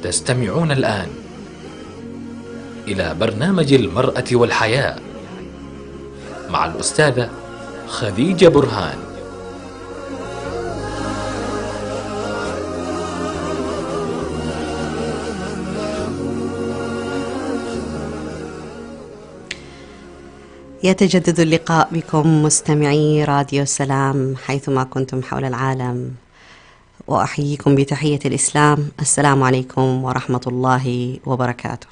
تستمعون الآن إلى برنامج المرأة والحياة مع الأستاذة خديجة برهان. يتجدد اللقاء بكم مستمعي راديو السلام حيثما كنتم حول العالم، وأحييكم بتحية الإسلام. السلام عليكم ورحمة الله وبركاته.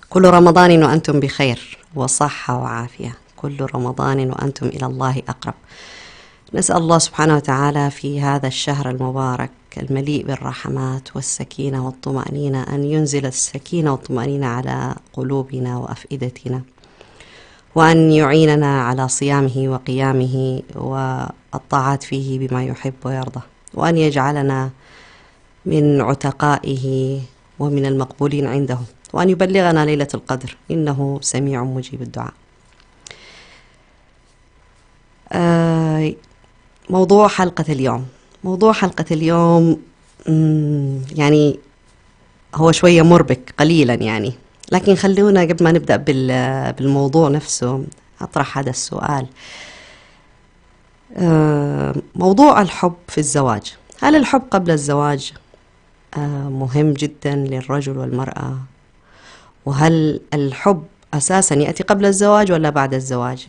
كل رمضان وأنتم بخير وصحة وعافية، كل رمضان وأنتم إلى الله أقرب. نسأل الله سبحانه وتعالى في هذا الشهر المبارك المليء بالرحمات والسكينة والطمأنينة أن ينزل السكينة والطمأنينة على قلوبنا وأفئدتنا، وأن يعيننا على صيامه وقيامه والطاعات فيه بما يحب ويرضى، وأن يجعلنا من عتقائه ومن المقبولين عنده، وأن يبلغنا ليلة القدر إنه سميع مجيب الدعاء. موضوع حلقة اليوم يعني هو شوية مربك قليلا يعني، لكن خلونا قبل ما نبدأ بالموضوع نفسه أطرح هذا السؤال. موضوع الحب في الزواج، هل الحب قبل الزواج مهم جدا للرجل والمرأة؟ وهل الحب أساسا يأتي قبل الزواج ولا بعد الزواج؟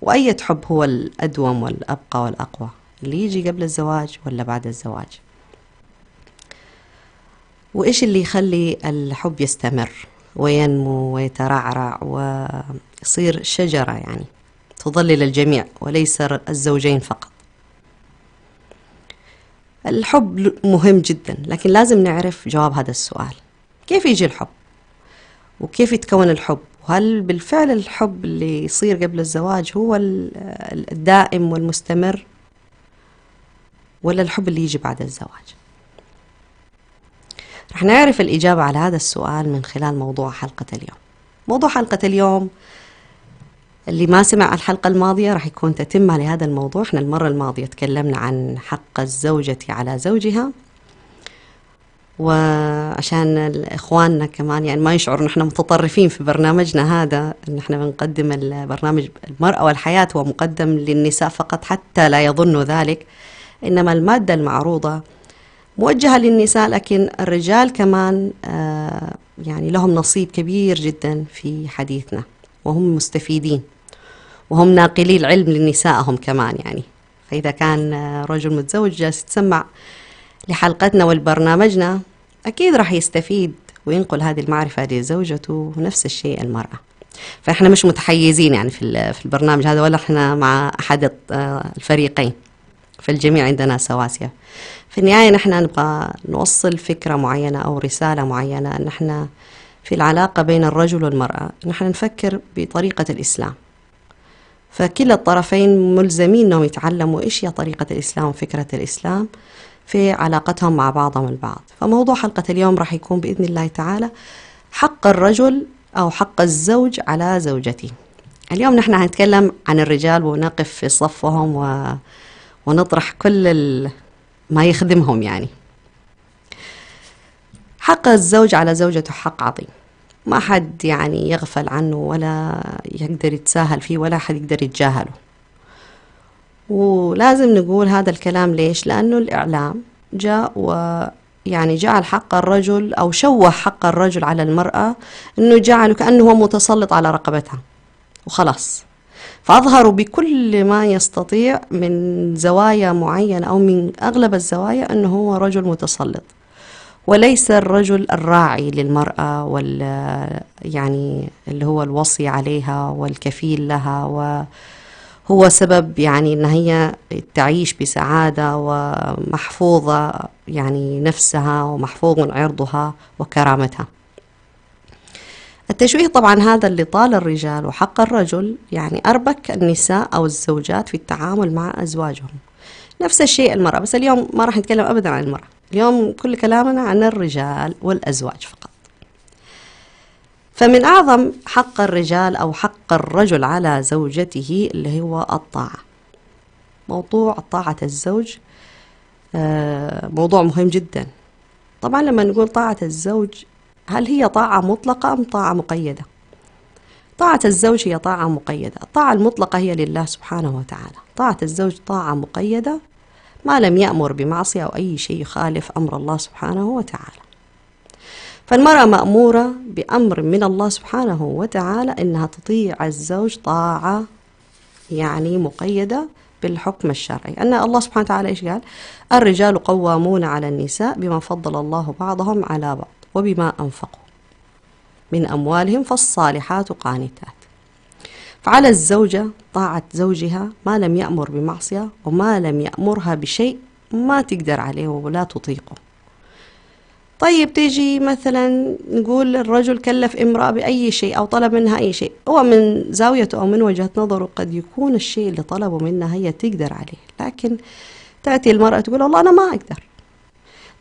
وأية حب هو الأدوم والأبقى والأقوى، اللي يجي قبل الزواج ولا بعد الزواج؟ وإيش اللي يخلي الحب يستمر وينمو ويترعرع ويصير شجرة يعني تظلل الجميع وليس الزوجين فقط؟ الحب مهم جدا، لكن لازم نعرف جواب هذا السؤال. كيف يجي الحب؟ وكيف يتكون الحب؟ وهل بالفعل الحب اللي يصير قبل الزواج هو الدائم والمستمر، ولا الحب اللي يجي بعد الزواج؟ رح نعرف الإجابة على هذا السؤال من خلال موضوع حلقة اليوم. موضوع حلقة اليوم اللي ما سمع الحلقة الماضية رح يكون تتمة لهذا الموضوع. احنا المرة الماضية تكلمنا عن حق الزوجة على زوجها، وعشان إخواننا كمان يعني ما يشعروا نحن متطرفين في برنامجنا هذا، ان احنا بنقدم البرنامج المرأة والحياة هو مقدم للنساء فقط، حتى لا يظنوا ذلك، إنما المادة المعروضة موجهة للنساء، لكن الرجال كمان يعني لهم نصيب كبير جدا في حديثنا، وهم مستفيدين وهم ناقلي العلم لنسائهم كمان يعني. فإذا كان رجل متزوج جالس يتسمع لحلقتنا والبرنامجنا أكيد راح يستفيد وينقل هذه المعرفة لزوجته، ونفس الشيء المرأة. فإحنا مش متحيزين يعني في البرنامج هذا، ولا إحنا مع أحد الفريقين، فالجميع عندنا سواسية. في النهاية نحن نبغى نوصل فكرة معينة أو رسالة معينة، أن نحن في العلاقة بين الرجل والمرأة نحن نفكر بطريقة الإسلام، فكلا الطرفين ملزمين أنهم يتعلموا إيش هي طريقة الإسلام وفكرة الإسلام في علاقتهم مع بعضهم البعض. فموضوع حلقة اليوم راح يكون بإذن الله تعالى حق الرجل أو حق الزوج على زوجته. اليوم نحن هنتكلم عن الرجال ونقف في صفهم ونطرح كل ما يخدمهم يعني. حق الزوج على زوجته حق عظيم، ما حد يعني يغفل عنه ولا يقدر يتساهل فيه، ولا حد يقدر يتجاهله. ولازم نقول هذا الكلام ليش؟ لأنه الإعلام جاء ويعني جعل حق الرجل أو شوه حق الرجل على المرأة أنه جعله كأنه هو متسلط على رقبتها وخلاص، فأظهروا بكل ما يستطيع من زوايا معينة أو من أغلب الزوايا أنه هو رجل متسلط، وليس الرجل الراعي للمرأة يعني اللي هو الوصي عليها والكفيل لها، وهو سبب يعني أن هي تعيش بسعادة ومحفوظة يعني نفسها ومحفوظ من عرضها وكرامتها. التشويه طبعا هذا اللي طال الرجال وحق الرجل يعني أربك النساء أو الزوجات في التعامل مع أزواجهم. نفس الشيء المرأة، بس اليوم ما راح نتكلم أبدا عن المرأة، اليوم كل كلامنا عن الرجال والأزواج فقط. فمن أعظم حق الرجال أو حق الرجل على زوجته اللي هو الطاعة. موضوع طاعة الزوج موضوع مهم جدا، طبعا لما نقول طاعة الزوج، هل هي طاعة مطلقة أم طاعة مقيدة؟ طاعة الزوج هي طاعة مقيدة. الطاعة المطلقة هي لله سبحانه وتعالى. طاعة الزوج طاعة مقيدة ما لم يأمر بمعصية أو أي شيء يخالف أمر الله سبحانه وتعالى. فالمرأة مأمورة بأمر من الله سبحانه وتعالى إنها تطيع الزوج طاعة يعني مقيدة بالحكم الشرعي. أن الله سبحانه وتعالى إيش قال؟ الرجال قوامون على النساء بما فضل الله بعضهم على بعض وبما أنفقوا من أموالهم فالصالحات قانتات. فعلى الزوجة طاعة زوجها ما لم يأمر بمعصية وما لم يأمرها بشيء ما تقدر عليه ولا تطيقه. طيب تيجي مثلا نقول الرجل كلف امرأة بأي شيء أو طلب منها أي شيء، هو من زاويته أو من وجهة نظره قد يكون الشيء اللي طلبه منها هي تقدر عليه، لكن تأتي المرأة تقول والله أنا ما أقدر.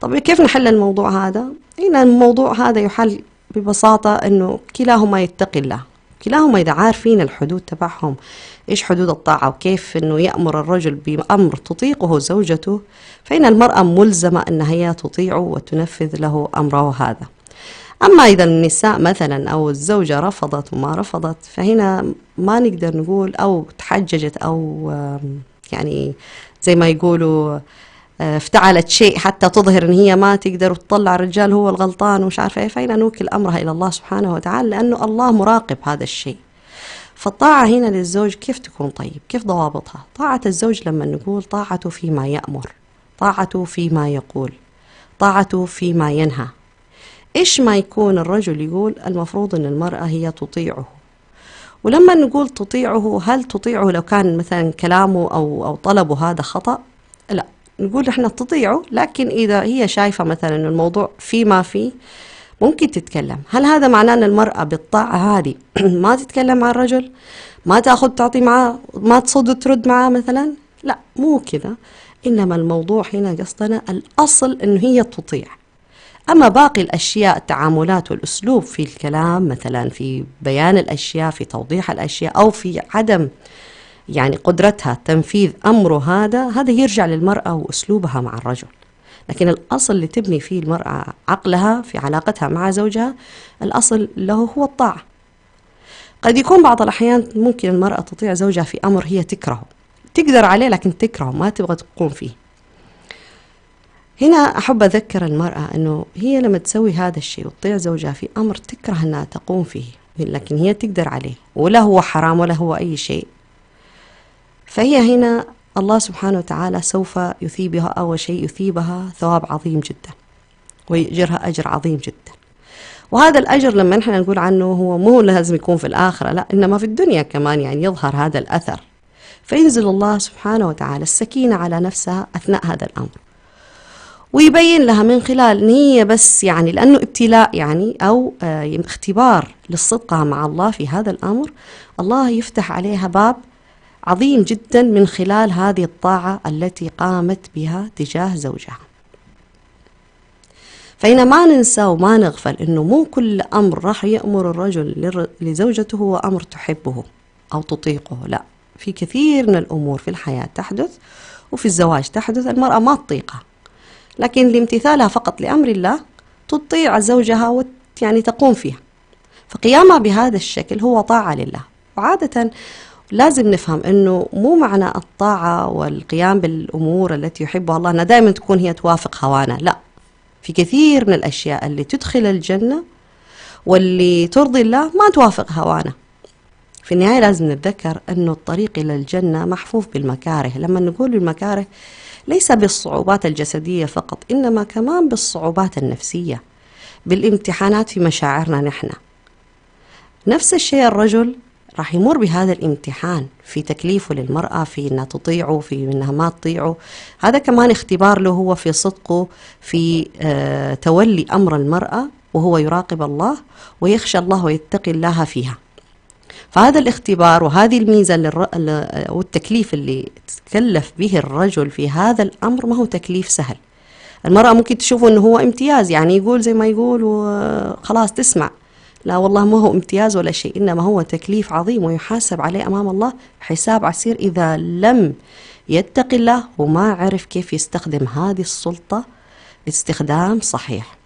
طب كيف نحل الموضوع هذا؟ هنا الموضوع هذا يحل ببساطة أنه كلاهما يتقي الله، كلاهما إذا عارفين الحدود تبعهم إيش حدود الطاعة وكيف أنه يأمر الرجل بأمر تطيقه زوجته، فإن المرأة ملزمة أنها هي تطيعه وتنفذ له أمره هذا. أما إذا النساء مثلا أو الزوجة رفضت وما رفضت، فهنا ما نقدر نقول أو تحججت أو يعني زي ما يقولوا افتعلت شيء حتى تظهر ان هي ما تقدر وتطلع الرجال هو الغلطان ومش عارفه ايه، فإن نوكل امرها الى الله سبحانه وتعالى، لانه الله مراقب هذا الشيء. فالطاعه هنا للزوج كيف تكون؟ طيب كيف ضوابطها؟ طاعه الزوج لما نقول طاعته فيما يأمر، طاعته فيما يقول، طاعته فيما ينهى. ايش ما يكون الرجل يقول المفروض ان المرأة هي تطيعه. ولما نقول تطيعه، هل تطيعه لو كان مثلا كلامه او طلبه هذا خطأ؟ لا، نقول احنا تطيعه، لكن اذا هي شايفة مثلا ان الموضوع فيما فيه ممكن تتكلم. هل هذا معناه ان المرأة بالطاعة هذه ما تتكلم مع الرجل، ما تاخذ تعطي معاه، ما تصد وترد معاه مثلا؟ لا، مو كذا. انما الموضوع هنا قصدنا الاصل انه هي تطيع. اما باقي الاشياء، التعاملات والاسلوب في الكلام مثلا، في بيان الاشياء، في توضيح الاشياء، او في عدم يعني قدرتها تنفيذ أمره، هذا يرجع للمرأة وأسلوبها مع الرجل. لكن الأصل اللي تبني فيه المرأة عقلها في علاقتها مع زوجها، الأصل له هو الطاعة. قد يكون بعض الأحيان ممكن المرأة تطيع زوجها في أمر هي تكرهه، تقدر عليه لكن تكرهه، ما تبغى تقوم فيه. هنا أحب أذكر المرأة أنه هي لما تسوي هذا الشيء وتطيع زوجها في أمر تكره أنها تقوم فيه، لكن هي تقدر عليه ولا هو حرام ولا هو أي شيء، فهي هنا الله سبحانه وتعالى سوف يثيبها، أول شيء يثيبها ثواب عظيم جدا ويأجرها أجر عظيم جدا. وهذا الأجر لما نحن نقول عنه هو مو لازم يكون في الآخرة، لا، إنما في الدنيا كمان يعني يظهر هذا الأثر. فينزل الله سبحانه وتعالى السكينة على نفسها أثناء هذا الأمر، ويبين لها من خلال نية بس يعني لأنه ابتلاء يعني أو اختبار للصدق مع الله في هذا الأمر، الله يفتح عليها باب عظيم جدا من خلال هذه الطاعة التي قامت بها تجاه زوجها. فإن ما ننسى وما نغفل إنه مو كل أمر راح يأمر الرجل لزوجته هو أمر تحبه أو تطيقه، لا، في كثير من الأمور في الحياة تحدث وفي الزواج تحدث المرأة ما تطيقها، لكن لامتثالها فقط لأمر الله تطيع زوجها يعني تقوم فيها. فقيامها بهذا الشكل هو طاعة لله. وعادة لازم نفهم أنه مو معنى الطاعة والقيام بالأمور التي يحبها الله أنها دائما تكون هي توافق هوانا، لا، في كثير من الأشياء اللي تدخل الجنة واللي ترضي الله ما توافق هوانا. في النهاية لازم نتذكر أنه الطريق إلى الجنة محفوف بالمكاره. لما نقول المكاره ليس بالصعوبات الجسدية فقط، إنما كمان بالصعوبات النفسية، بالامتحانات في مشاعرنا نحن. نفس الشيء الرجل راح يمر بهذا الامتحان في تكليفه للمرأة، في أنها تطيعه، في أنها ما تطيعه. هذا كمان اختبار له هو في صدقه في تولي أمر المرأة، وهو يراقب الله ويخشى الله ويتقي الله فيها. فهذا الاختبار وهذه الميزة والتكليف اللي تكلف به الرجل في هذا الأمر ما هو تكليف سهل. المرأة ممكن تشوفه أنه هو امتياز، يعني يقول زي ما يقول وخلاص تسمع، لا والله ما هو امتياز ولا شيء، إنما هو تكليف عظيم ويحاسب عليه أمام الله حساب عسير إذا لم يتقي الله وما عرف كيف يستخدم هذه السلطة استخدام صحيح.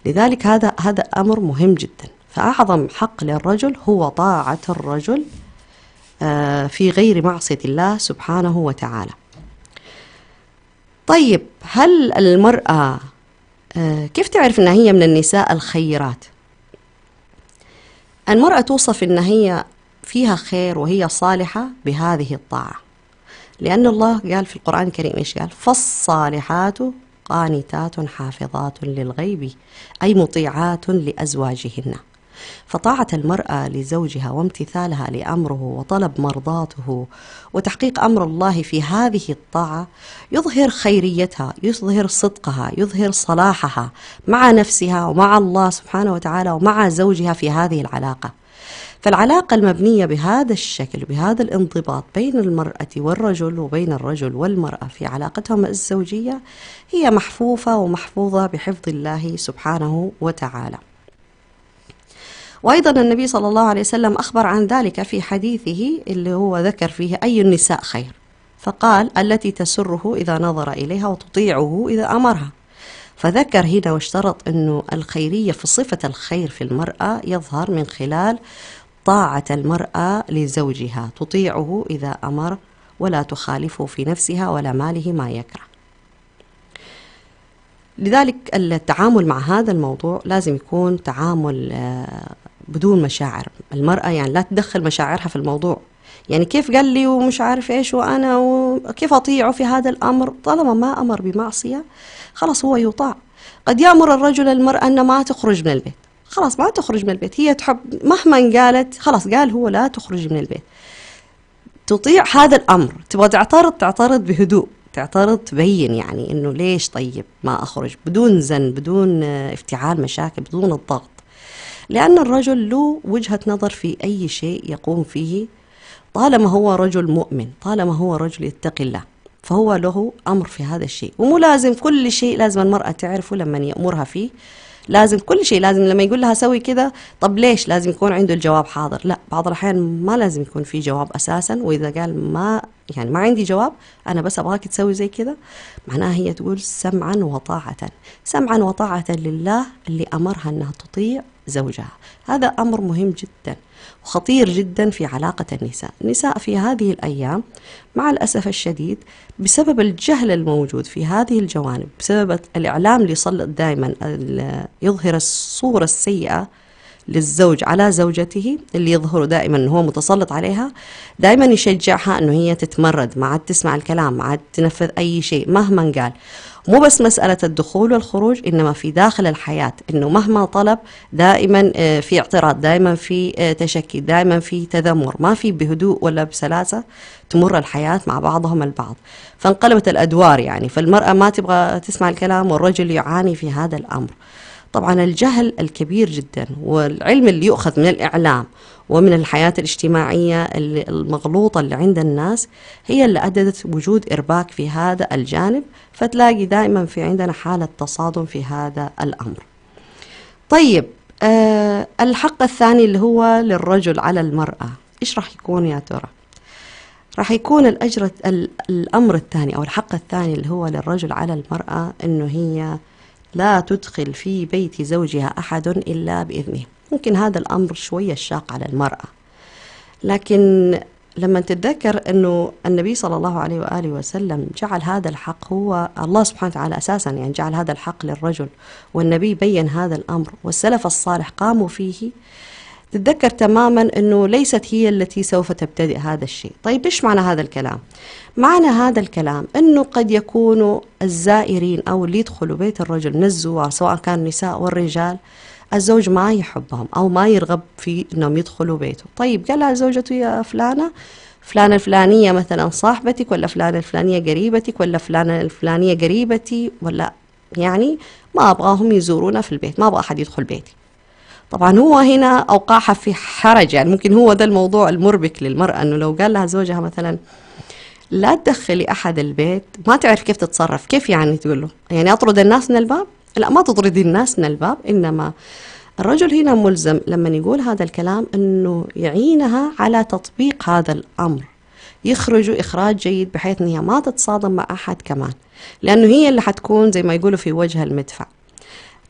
لذلك هذا أمر مهم جدا. فأعظم حق للرجل هو طاعة الرجل في غير معصية الله سبحانه وتعالى. طيب، هل المرأة كيف تعرف أنها هي من النساء الخيرات؟ المرأة توصف أنها هي فيها خير وهي صالحة بهذه الطاعة، لأن الله قال في القرآن الكريم إيش قال؟ فالصالحات قانتات حافظات للغيب، أي مطيعات لأزواجهن. فطاعة المرأة لزوجها وامتثالها لأمره وطلب مرضاته وتحقيق أمر الله في هذه الطاعة يظهر خيريتها، يظهر صدقها، يظهر صلاحها مع نفسها ومع الله سبحانه وتعالى ومع زوجها في هذه العلاقة. فالعلاقة المبنية بهذا الشكل بهذا الانضباط بين المرأة والرجل وبين الرجل والمرأة في علاقتهم الزوجية هي محفوفة ومحفوظة بحفظ الله سبحانه وتعالى. وأيضا النبي صلى الله عليه وسلم أخبر عن ذلك في حديثه اللي هو ذكر فيه أي النساء خير، فقال التي تسره إذا نظر إليها وتطيعه إذا أمرها. فذكر هنا واشترط أنه الخيرية في صفة الخير في المرأة يظهر من خلال طاعة المرأة لزوجها، تطيعه إذا أمر ولا تخالفه في نفسها ولا ماله ما يكره. لذلك التعامل مع هذا الموضوع لازم يكون تعامل بدون مشاعر. المرأة يعني لا تدخل مشاعرها في الموضوع، يعني كيف قال لي ومش عارف إيش وأنا وكيف أطيعه في هذا الأمر. طالما ما أمر بمعصية خلاص هو يطاع. قد يأمر الرجل المرأة أن ما تخرج من البيت، خلاص ما تخرج من البيت، هي تحب مهما قالت خلاص قال هو لا تخرج من البيت، تطيع هذا الأمر. تبغى تعترض بهدوء، تعترض تبين يعني إنه ليش طيب ما أخرج، بدون زن، بدون افتعال مشاكل، بدون الضغط. لأن الرجل له وجهة نظر في أي شيء يقوم فيه، طالما هو رجل مؤمن، طالما هو رجل يتقي الله، فهو له أمر في هذا الشيء. ومو لازم كل شيء لازم المرأة تعرفه لما يأمرها فيه، لازم كل شيء لازم لما يقول لها سوي كذا طب ليش لازم يكون عنده الجواب حاضر. لا، بعض الأحيان ما لازم يكون في جواب أساسا، وإذا قال ما يعني ما عندي جواب أنا بس أبغاك تسوي زي كذا، معناها هي تقول سمعا وطاعة، سمعا وطاعة لله اللي أمرها أنها تطيع زوجها. هذا أمر مهم جدا وخطير جدا في علاقة النساء في هذه الأيام مع الأسف الشديد، بسبب الجهل الموجود في هذه الجوانب، بسبب الإعلام اللي يسلط دائما يظهر الصورة السيئة للزوج على زوجته، اللي يظهر دائما أنه هو متسلط عليها، دائما يشجعها أنه هي تتمرد، ما عاد تسمع الكلام، ما عاد تنفذ أي شيء مهما قال. مو بس مسألة الدخول والخروج، إنما في داخل الحياة إنه مهما طلب دائما في اعتراض، دائما في تشكي، دائما في تذمر، ما في بهدوء ولا بسلاسة تمر الحياة مع بعضهم البعض. فانقلبت الأدوار يعني، فالمرأة ما تبغى تسمع الكلام والرجل يعاني في هذا الأمر. طبعا الجهل الكبير جدا والعلم اللي يؤخذ من الإعلام ومن الحياة الاجتماعية المغلوطة اللي عند الناس هي اللي أدت وجود إرباك في هذا الجانب، فتلاقي دائما في عندنا حالة تصادم في هذا الأمر. طيب، الحق الثاني اللي هو للرجل على المرأة، إيش راح يكون يا ترى؟ راح يكون الأمر الثاني أو الحق الثاني اللي هو للرجل على المرأة إنه هي لا تدخل في بيت زوجها أحد إلا بإذنه. ممكن هذا الأمر شوية شاق على المرأة، لكن لما تتذكر أنه النبي صلى الله عليه وآله وسلم جعل هذا الحق، هو الله سبحانه وتعالى أساسا يعني جعل هذا الحق للرجل، والنبي بين هذا الأمر والسلف الصالح قاموا فيه، تتذكر تماما أنه ليست هي التي سوف تبتدئ هذا الشيء. طيب إيش معنى هذا الكلام؟ معنى هذا الكلام أنه قد يكونوا الزائرين أو اللي يدخلوا بيت الرجل من الزوار، سواء كان النساء والرجال، الزوج ما يحبهم أو ما يرغب في أنهم يدخلوا بيته. طيب قال لها زوجته يا فلانة الفلانية مثلا صاحبتك، ولا فلانة الفلانية قريبتك، ولا فلانة الفلانية قريبتي، ولا يعني ما أبغاهم يزورونا في البيت، ما أبغى أحد يدخل بيتي. طبعا هو هنا أوقعها في حرج، يعني ممكن هو ده الموضوع المربك للمرأة، أنه لو قال لها زوجها مثلا لا تدخلي أحد البيت، ما تعرف كيف تتصرف. كيف يعني تقول له يعني أطرد الناس من الباب؟ لا، ما تطردي الناس من الباب، إنما الرجل هنا ملزم لما يقول هذا الكلام أنه يعينها على تطبيق هذا الأمر، يخرجوا إخراج جيد بحيث أنها ما تتصادم مع أحد كمان، لأنه هي اللي حتكون زي ما يقولوا في وجه المدفع.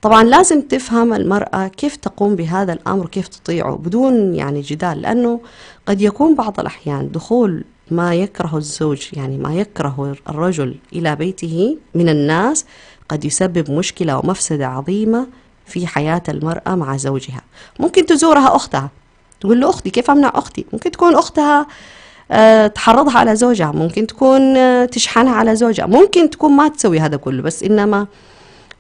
طبعا لازم تفهم المرأة كيف تقوم بهذا الأمر وكيف تطيعه بدون يعني جدال، لأنه قد يكون بعض الأحيان دخول ما يكره الزوج، يعني ما يكره الرجل إلى بيته من الناس، قد يسبب مشكلة ومفسدة عظيمة في حياة المرأة مع زوجها. ممكن تزورها أختها، تقول له أختي، كيف أمنع أختي؟ ممكن تكون أختها تحرضها على زوجها، ممكن تكون تشحنها على زوجها، ممكن تكون ما تسوي هذا كله، بس إنما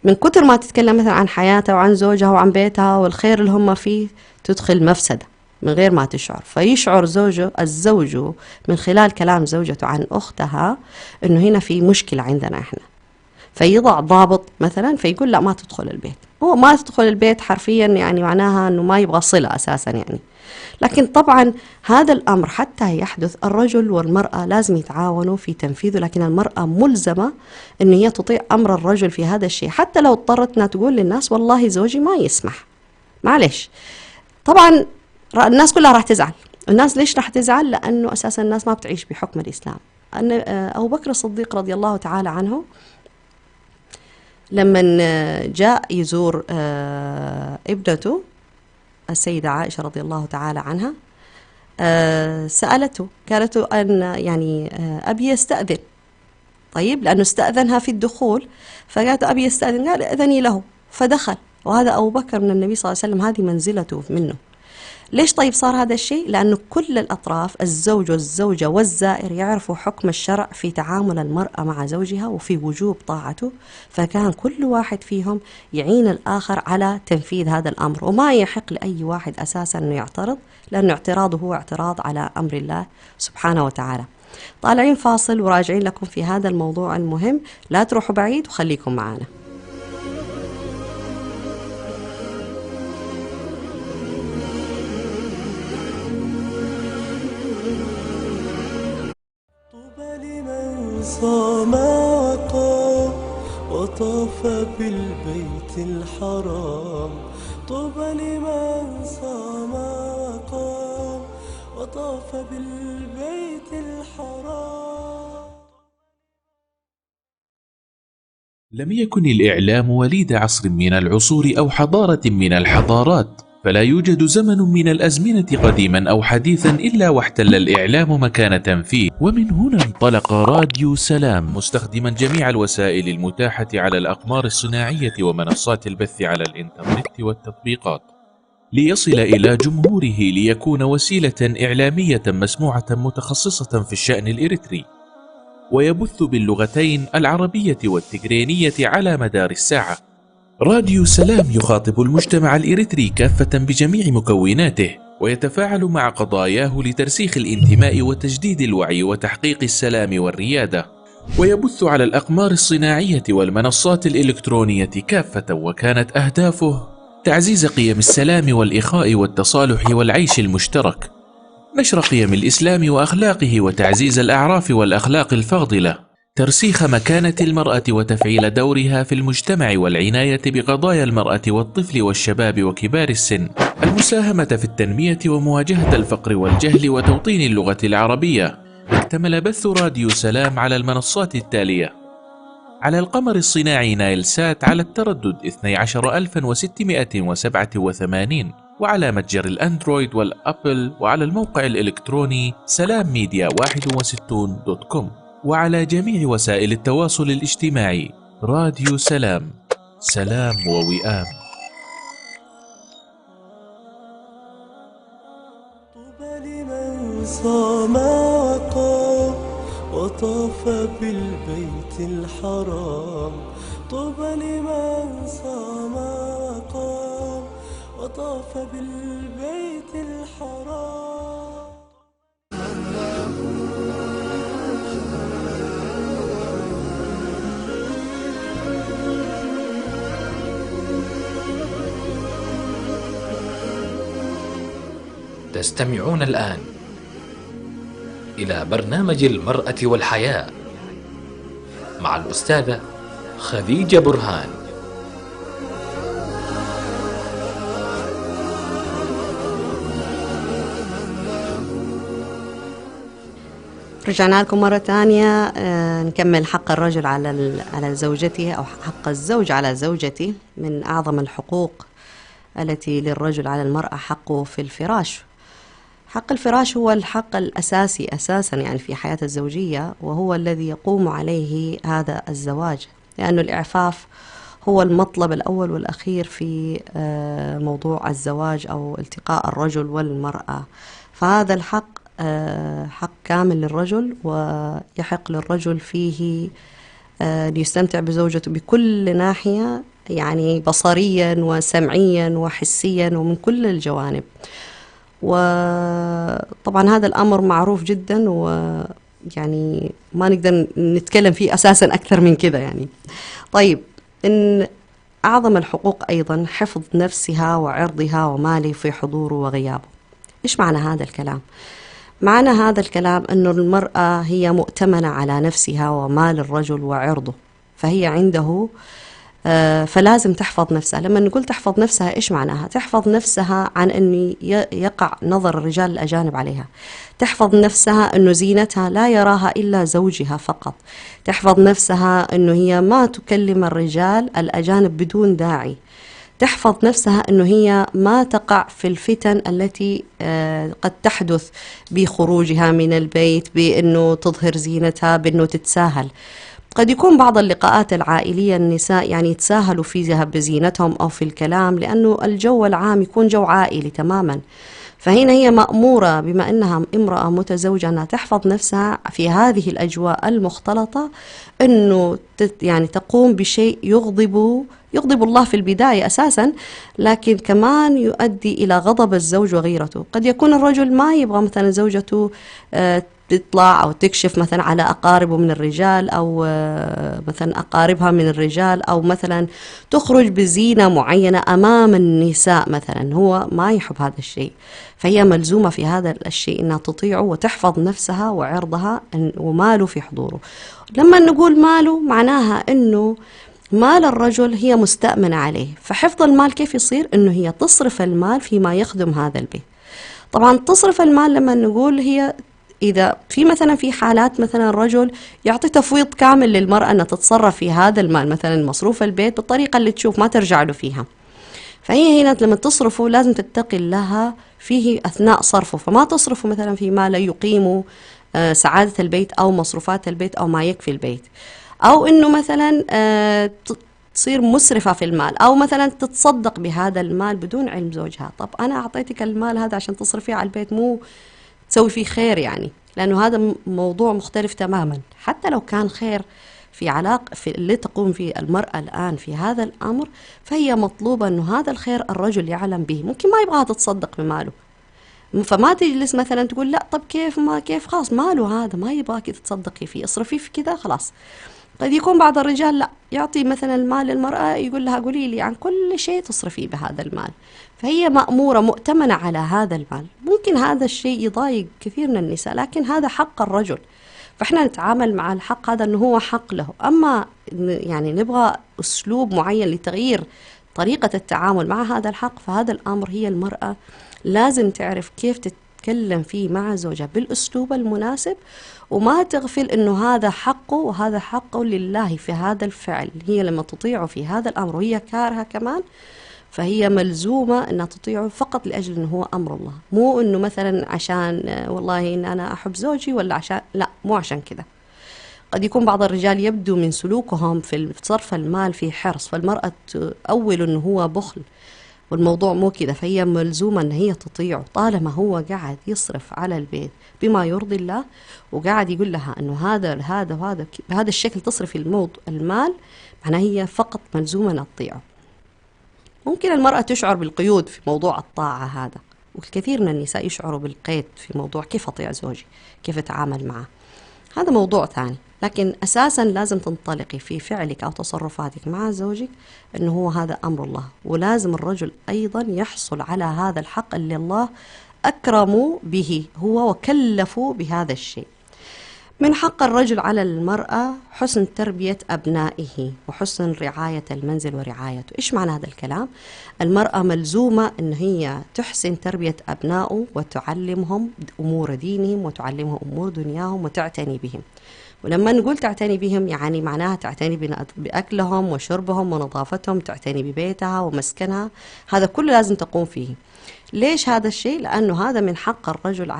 من كتر ما تتكلم مثلا عن حياتها وعن زوجها وعن بيتها والخير اللي هم فيه تدخل مفسدة من غير ما تشعر. فيشعر الزوج من خلال كلام زوجته عن أختها إنه هنا في مشكلة عندنا إحنا، فيضع ضابط مثلا، فيقول لا ما تدخل البيت. هو ما تدخل البيت حرفيا يعني معناها إنه ما يبغى صلة أساسا يعني. لكن طبعا هذا الأمر حتى يحدث الرجل والمرأة لازم يتعاونوا في تنفيذه، لكن المرأة ملزمة أن هي تطيع أمر الرجل في هذا الشيء، حتى لو اضطرت أنها تقول للناس والله زوجي ما يسمح، معلش. طبعا الناس كلها راح تزعل. الناس ليش راح تزعل؟ لأنه أساسا الناس ما بتعيش بحكم الإسلام. أن أبو بكر الصديق رضي الله تعالى عنه لما جاء يزور ابنته السيدة عائشة رضي الله تعالى عنها، سألته، قالت له أن يعني أبي يستأذن. طيب لأنه استأذنها في الدخول، فقالت أبي يستأذن، قال أذني له، فدخل. وهذا أبو بكر من النبي صلى الله عليه وسلم، هذه منزلته منه. ليش طيب صار هذا الشيء؟ لأنه كل الأطراف، الزوج والزوجة والزائر، يعرفوا حكم الشرع في تعامل المرأة مع زوجها وفي وجوب طاعته، فكان كل واحد فيهم يعين الآخر على تنفيذ هذا الأمر، وما يحق لأي واحد أساسا أنه يعترض، لأنه اعتراضه هو اعتراض على أمر الله سبحانه وتعالى. طالعين فاصل وراجعين لكم في هذا الموضوع المهم، لا تروحوا بعيد وخليكم معنا. صام وقام وطاف بالبيت الحرام، طوبى لمن صام وقام وطاف بالبيت الحرام. لم يكن الإعلام وليد عصر من العصور أو حضارة من الحضارات، فلا يوجد زمن من الأزمنة قديما أو حديثا إلا واحتل الإعلام مكانة فيه. ومن هنا انطلق راديو سلام مستخدما جميع الوسائل المتاحة على الأقمار الصناعية ومنصات البث على الإنترنت والتطبيقات، ليصل إلى جمهوره ليكون وسيلة إعلامية مسموعة متخصصة في الشأن الإريتري، ويبث باللغتين العربية والتجرينية على مدار الساعة. راديو سلام يخاطب المجتمع الإريتري كافة بجميع مكوناته، ويتفاعل مع قضاياه لترسيخ الانتماء وتجديد الوعي وتحقيق السلام والريادة، ويبث على الأقمار الصناعية والمنصات الإلكترونية كافة، وكانت أهدافه تعزيز قيم السلام والإخاء والتصالح والعيش المشترك، نشر قيم الإسلام وأخلاقه وتعزيز الأعراف والأخلاق الفاضلة، ترسيخ مكانة المرأة وتفعيل دورها في المجتمع والعناية بقضايا المرأة والطفل والشباب وكبار السن، المساهمة في التنمية ومواجهة الفقر والجهل وتوطين اللغة العربية. اكتمل بث راديو سلام على المنصات التالية: على القمر الصناعي نايل سات على التردد 12687، وعلى متجر الأندرويد والأبل، وعلى الموقع الإلكتروني سلامميديا61.com، وعلى جميع وسائل التواصل الاجتماعي. راديو سلام، سلام ووئام. طوبى لمن صام وقام وطاف بالبيت الحرام، طوبى لمن صام وقام وطاف بالبيت الحرام. تستمعون الآن إلى برنامج المرأة والحياة مع الأستاذة خديجة برهان. رجعنا لكم مرة تانية. نكمل حق الرجل على زوجته، أو حق الزوج على زوجته. من أعظم الحقوق التي للرجل على المرأة حقه في الفراش. حق الفراش هو الحق الأساسي أساسا يعني في حياة الزوجية، وهو الذي يقوم عليه هذا الزواج، لأن الإعفاف هو المطلب الأول والأخير في موضوع الزواج أو التقاء الرجل والمرأة. فهذا الحق حق كامل للرجل، ويحق للرجل فيه ليستمتع بزوجته بكل ناحية، يعني بصريا وسمعيا وحسيا ومن كل الجوانب. وطبعا هذا الأمر معروف جدا، ويعني ما نقدر نتكلم فيه أساسا أكثر من كده يعني. طيب، إن أعظم الحقوق أيضا حفظ نفسها وعرضها وماله في حضوره وغيابه. إيش معنى هذا الكلام؟ معنى هذا الكلام أنه المرأة هي مؤتمنة على نفسها ومال الرجل وعرضه، فهي عنده فلازم تحفظ نفسها. لما نقول تحفظ نفسها، إيش معناها؟ تحفظ نفسها عن أن يقع نظر الرجال الأجانب عليها، تحفظ نفسها أنه زينتها لا يراها إلا زوجها فقط، تحفظ نفسها أنه هي ما تكلم الرجال الأجانب بدون داعي، تحفظ نفسها أنه هي ما تقع في الفتن التي قد تحدث بخروجها من البيت، بأنه تظهر زينتها، بأنه تتساهل. قد يكون بعض اللقاءات العائلية النساء يعني يتساهلوا فيها بزينتهم أو في الكلام، لأنه الجو العام يكون جو عائلي تماما. فهنا هي مأمورة بما أنها امرأة متزوجة أنها تحفظ نفسها في هذه الأجواء المختلطة، أنه يعني تقوم بشيء يغضب الله في البداية أساسا، لكن كمان يؤدي إلى غضب الزوج وغيرته. قد يكون الرجل ما يبغى مثلا زوجته تطلع أو تكشف مثلا على أقاربه من الرجال، أو مثلا أقاربها من الرجال، أو مثلا تخرج بزينة معينة أمام النساء مثلا، هو ما يحب هذا الشيء. فهي ملزومة في هذا الشيء أنها تطيعه وتحفظ نفسها وعرضها وماله في حضوره. لما نقول ماله معناها أنه مال الرجل هي مستأمنة عليه. فحفظ المال كيف يصير؟ أنه هي تصرف المال فيما يخدم هذا البيت. طبعا تصرف المال لما نقول هي إذا في مثلا في حالات مثلا الرجل يعطي تفويض كامل للمرأة أن تتصرف في هذا المال، مثلا مصروف البيت بالطريقة اللي تشوف ما ترجع له فيها، فهي هنا لما تصرفه لازم تتقي لها فيه أثناء صرفه، فما تصرفه مثلا في ما لا يقيم سعادة البيت أو مصروفات البيت أو ما يكفي البيت، أو إنه مثلا تصير مسرفة في المال، أو مثلا تتصدق بهذا المال بدون علم زوجها. طب أنا أعطيتك المال هذا عشان تصرفيه على البيت، مو تسوي فيه خير يعني، لأنه هذا موضوع مختلف تماما. حتى لو كان خير في علاقة في اللي تقوم فيه المرأة الآن في هذا الأمر، فهي مطلوبة أنه هذا الخير الرجل يعلم به. ممكن ما يبغاها تتصدق بماله، فما تجلس مثلا تقول لا طب كيف ما كيف، خلاص ماله هذا ما يبغاك تتصدقي فيه، اصرفيه في كذا خلاص. قد يكون بعض الرجال لا، يعطي مثلا المال للمرأة يقول لها قولي لي عن كل شيء تصرفيه بهذا المال، فهي مأمورة مؤتمنة على هذا المال. ممكن هذا الشيء يضايق كثير من النساء، لكن هذا حق الرجل، فإحنا نتعامل مع الحق هذا أنه هو حق له. أما يعني نبغى أسلوب معين لتغيير طريقة التعامل مع هذا الحق، فهذا الأمر هي المرأة لازم تعرف كيف تتكلم فيه مع زوجها بالأسلوب المناسب، وما تغفل أنه هذا حقه وهذا حقه لله في هذا الفعل. هي لما تطيعه في هذا الأمر وهي كارهة كمان، فهي ملزومة أنها تطيعه فقط لأجل أنه هو أمر الله، مو أنه مثلا عشان والله إن أنا أحب زوجي، ولا عشان لا، مو عشان كذا. قد يكون بعض الرجال يبدو من سلوكهم في صرف المال في حرص، فالمرأة تؤول أنه هو بخل، والموضوع مو كذا. فهي ملزومة أن هي تطيعه طالما هو قاعد يصرف على البيت بما يرضي الله، وقاعد يقول لها أنه هذا بهذا الشكل تصرف المال، معناه هي فقط ملزومة أن تطيعه. ممكن المرأة تشعر بالقيود في موضوع الطاعة هذا، والكثير من النساء يشعروا بالقيد في موضوع كيف أطيع زوجي، كيف أتعامل معه، هذا موضوع ثاني. لكن أساسا لازم تنطلقي في فعلك أو تصرفاتك مع زوجك أنه هو هذا أمر الله، ولازم الرجل أيضا يحصل على هذا الحق اللي الله أكرموا به هو وكلفوا بهذا الشيء. من حق الرجل على المرأة حسن تربية أبنائه وحسن رعاية المنزل ورعايته. إيش معنى هذا الكلام؟ المرأة ملزومة أن هي تحسن تربية أبنائه وتعلمهم أمور دينهم وتعلمهم أمور دنياهم وتعتني بهم. ولما نقول تعتني بهم يعني معناها تعتني بأكلهم وشربهم ونظافتهم، تعتني ببيتها ومسكنها، هذا كله لازم تقوم فيه. ليش هذا الشيء؟ لأنه هذا من حق الرجل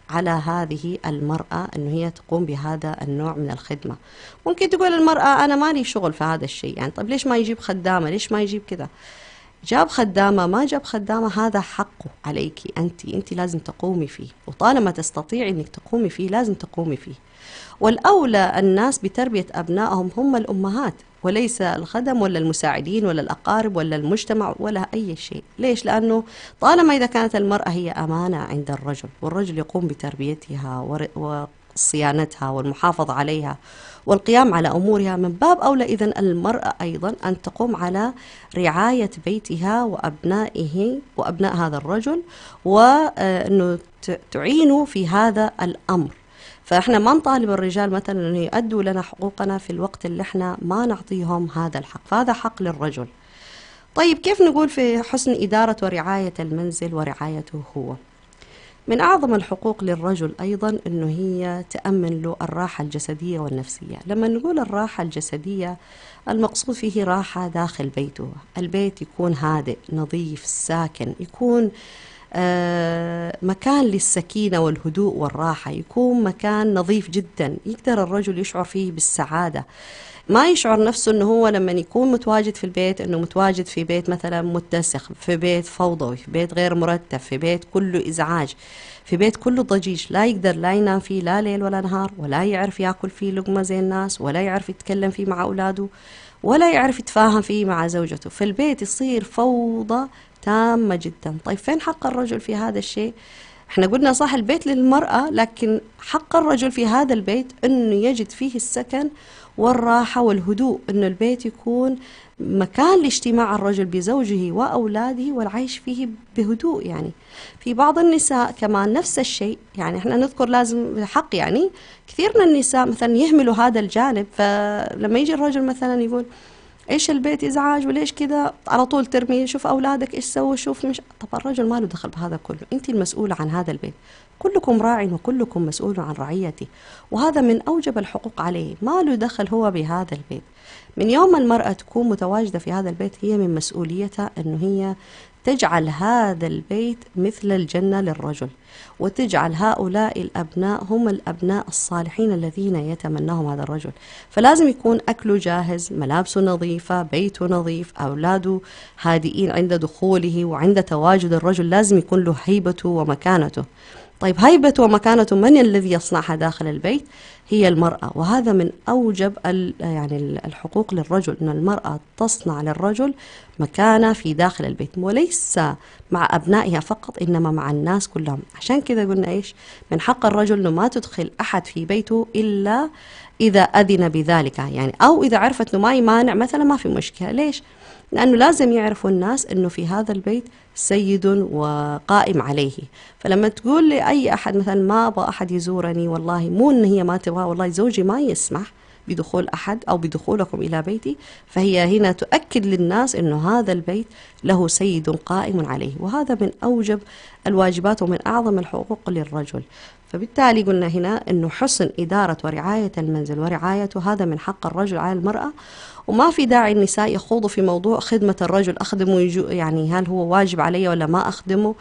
على هذه المرأة أنه هي تقوم بهذا النوع من الخدمة. ممكن تقول المرأة أنا مالي شغل في هذا الشيء، يعني طب ليش ما يجيب خدامة، ليش ما يجيب كذا؟ جاب خدامة ما جاب خدامة، هذا حقه عليك أنت لازم تقومي فيه، وطالما تستطيعي أنك تقومي فيه لازم تقومي فيه. والأولى الناس بتربية أبنائهم هم الأمهات، وليس الخدم ولا المساعدين ولا الأقارب ولا المجتمع ولا أي شيء. ليش؟ لأنه طالما إذا كانت المرأة هي أمانة عند الرجل والرجل يقوم بتربيتها وصيانتها والمحافظة عليها والقيام على أمورها، من باب أولى إذن المرأة أيضا أن تقوم على رعاية بيتها وأبنائه وأبناء هذا الرجل، وأنه تعينوا في هذا الأمر. فإحنا ما نطالب الرجال مثلا أن يؤدوا لنا حقوقنا في الوقت اللي إحنا ما نعطيهم هذا الحق، فهذا حق للرجل. طيب كيف نقول في حسن إدارة ورعاية المنزل ورعايته هو؟ من أعظم الحقوق للرجل أيضا أنه هي تأمن له الراحة الجسدية والنفسية. لما نقول الراحة الجسدية المقصود فيه راحة داخل بيته، البيت يكون هادئ نظيف ساكن، يكون مكان للسكينة والهدوء والراحة، يكون مكان نظيف جدا يقدر الرجل يشعر فيه بالسعادة، ما يشعر نفسه أنه هو لما يكون متواجد في البيت أنه متواجد في بيت مثلا متسخ، في بيت فوضوي، في بيت غير مرتب، في بيت كله إزعاج، في بيت كله ضجيج، لا يقدر لا ينام فيه لا ليل ولا نهار، ولا يعرف يأكل فيه لقمة زي الناس، ولا يعرف يتكلم فيه مع أولاده، ولا يعرف يتفاهم فيه مع زوجته. في البيت يصير فوضى تامة جدا. طيب فين حق الرجل في هذا الشيء؟ احنا قلنا صح البيت للمرأة، لكن حق الرجل في هذا البيت انه يجد فيه السكن والراحة والهدوء، انه البيت يكون مكان لاجتماع الرجل بزوجه وأولاده والعيش فيه بهدوء. يعني في بعض النساء كمان نفس الشيء، يعني احنا نذكر لازم حق، يعني كثير من النساء مثلا يهملوا هذا الجانب، فلما يجي الرجل مثلا يقول ايش البيت ازعاج وليش كذا، على طول ترمي شوف اولادك ايش سووا، شوف مش. طب الرجل ما له دخل بهذا كله، انت المسؤولة عن هذا البيت، كلكم راع وكلكم مسؤول عن رعيته، وهذا من اوجب الحقوق عليه، ما له دخل هو بهذا البيت. من يوم ما المرأة تكون متواجدة في هذا البيت هي من مسؤوليتها انه هي تجعل هذا البيت مثل الجنة للرجل، وتجعل هؤلاء الأبناء هم الأبناء الصالحين الذين يتمناهم هذا الرجل. فلازم يكون أكله جاهز، ملابسه نظيفة، بيته نظيف، أولاده هادئين عند دخوله، وعند تواجد الرجل لازم يكون له هيبته ومكانته. طيب هيبته ومكانته من الذي يصنعها داخل البيت؟ هي المرأة، وهذا من أوجب يعني الحقوق للرجل، أن المرأة تصنع للرجل مكانة في داخل البيت، وليس مع أبنائها فقط إنما مع الناس كلهم. عشان كذا قلنا إيش؟ من حق الرجل أنه ما تدخل أحد في بيته إلا إذا أذن بذلك، يعني أو إذا عرفت أنه ما يمانع مثلا ما في مشكلة. ليش؟ لأنه لازم يعرفوا الناس أنه في هذا البيت سيد وقائم عليه. فلما تقول لأي أحد مثلا ما أبغى أحد يزورني، والله مو أن هي ما تبغى، والله زوجي ما يسمح بدخول أحد أو بدخولكم إلى بيتي، فهي هنا تؤكد للناس أنه هذا البيت له سيد قائم عليه، وهذا من أوجب الواجبات ومن أعظم الحقوق للرجل. فبالتالي قلنا هنا أنه حسن إدارة ورعاية المنزل ورعايته هذا من حق الرجل على المرأة، وما في داعي النساء يخوضوا في موضوع خدمة الرجل، أخدمه يعني هل هو واجب علي ولا ما أخدمه؟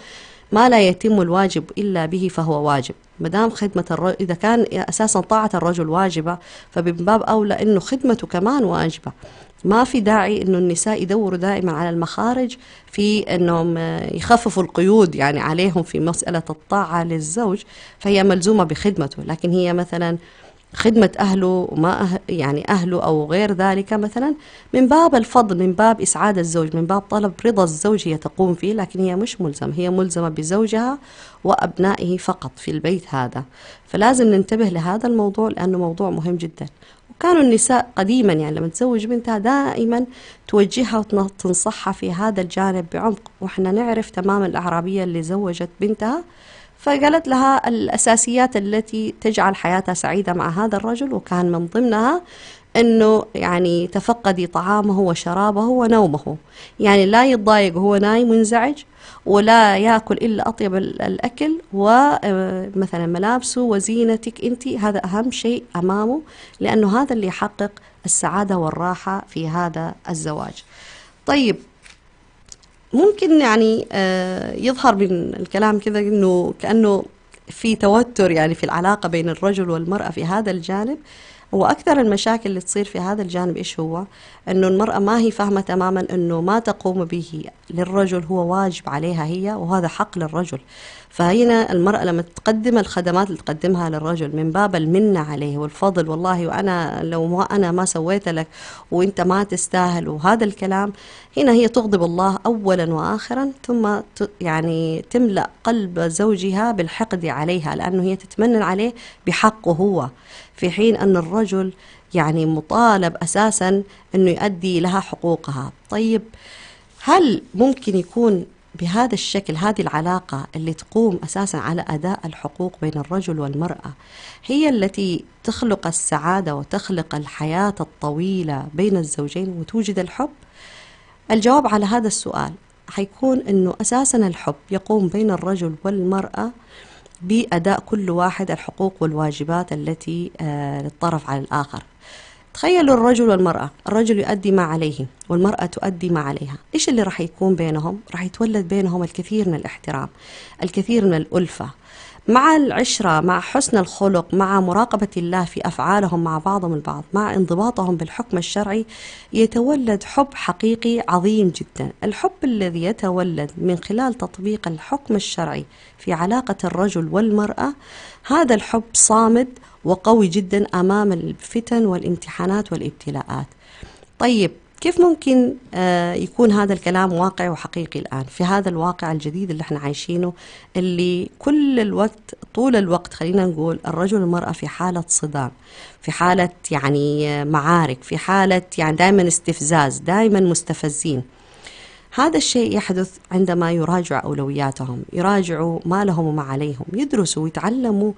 ما لا يتم الواجب إلا به فهو واجب. مدام خدمة الرجل إذا كان أساسا طاعة الرجل واجبة، فمن باب أولى إنه خدمته كمان واجبة. ما في داعي إنه النساء يدوروا دائما على المخارج في إنهم يخففوا القيود يعني عليهم في مسألة الطاعة للزوج، فهي ملزومة بخدمته، لكن هي مثلا خدمة أهله وما يعني أهله أو غير ذلك مثلا من باب الفضل، من باب إسعاد الزوج، من باب طلب رضا الزوج هي تقوم فيه، لكن هي مش ملزمة، هي ملزمة بزوجها وأبنائه فقط في البيت هذا. فلازم ننتبه لهذا الموضوع لأنه موضوع مهم جدا. وكانوا النساء قديما يعني لما تزوج بنتها دائما توجهها وتنصحها في هذا الجانب بعمق، وإحنا نعرف تماما الأعرابية اللي زوجت بنتها فقالت لها الأساسيات التي تجعل حياتها سعيدة مع هذا الرجل، وكان من ضمنها أنه يعني تفقدي طعامه وشرابه ونومه، يعني لا يتضايق وهو نايم منزعج، ولا يأكل إلا أطيب الأكل، ومثلا ملابسه وزينتك أنت، هذا أهم شيء أمامه، لأنه هذا اللي يحقق السعادة والراحة في هذا الزواج. طيب ممكن يعني يظهر من الكلام كذا أنه كأنه في توتر يعني في العلاقة بين الرجل والمرأة في هذا الجانب. وأكثر المشاكل اللي تصير في هذا الجانب إيش هو؟ أنه المرأة ما هي فاهمة تماما أنه ما تقوم به للرجل هو واجب عليها هي، وهذا حق للرجل. فهنا المرأة لما تقدم الخدمات اللي تقدمها للرجل من باب المنة عليه والفضل، والله وأنا لو ما أنا ما سويت لك وأنت ما تستاهل وهذا الكلام، هنا هي تغضب الله أولا وآخرا، ثم يعني تملأ قلب زوجها بالحقد عليها، لأنه هي تتمنن عليه بحقه هو، في حين أن الرجل يعني مطالب أساسا أنه يؤدي لها حقوقها. طيب هل ممكن يكون بهذا الشكل هذه العلاقة اللي تقوم أساسا على أداء الحقوق بين الرجل والمرأة هي التي تخلق السعادة وتخلق الحياة الطويلة بين الزوجين وتوجد الحب؟ الجواب على هذا السؤال حيكون أنه أساسا الحب يقوم بين الرجل والمرأة بأداء كل واحد الحقوق والواجبات التي للطرف على الآخر. تخيلوا الرجل والمرأة، الرجل يؤدي ما عليه والمرأة تؤدي ما عليها، إيش اللي راح يكون بينهم؟ راح يتولد بينهم الكثير من الاحترام، الكثير من الألفة، مع العشرة، مع حسن الخلق، مع مراقبة الله في أفعالهم مع بعضهم البعض، مع انضباطهم بالحكم الشرعي، يتولد حب حقيقي عظيم جدا. الحب الذي يتولد من خلال تطبيق الحكم الشرعي في علاقة الرجل والمرأة، هذا الحب صامد وقوي جدا أمام الفتن والامتحانات والابتلاءات. طيب كيف ممكن يكون هذا الكلام واقعي وحقيقي الآن في هذا الواقع الجديد اللي احنا عايشينه، اللي كل الوقت طول الوقت خلينا نقول الرجل والمرأة في حالة صدام، في حالة يعني معارك، في حالة يعني دائما استفزاز، دائما مستفزين. هذا الشيء يحدث عندما يراجعوا أولوياتهم، يراجعوا ما لهم وما عليهم، يدرسوا ويتعلموا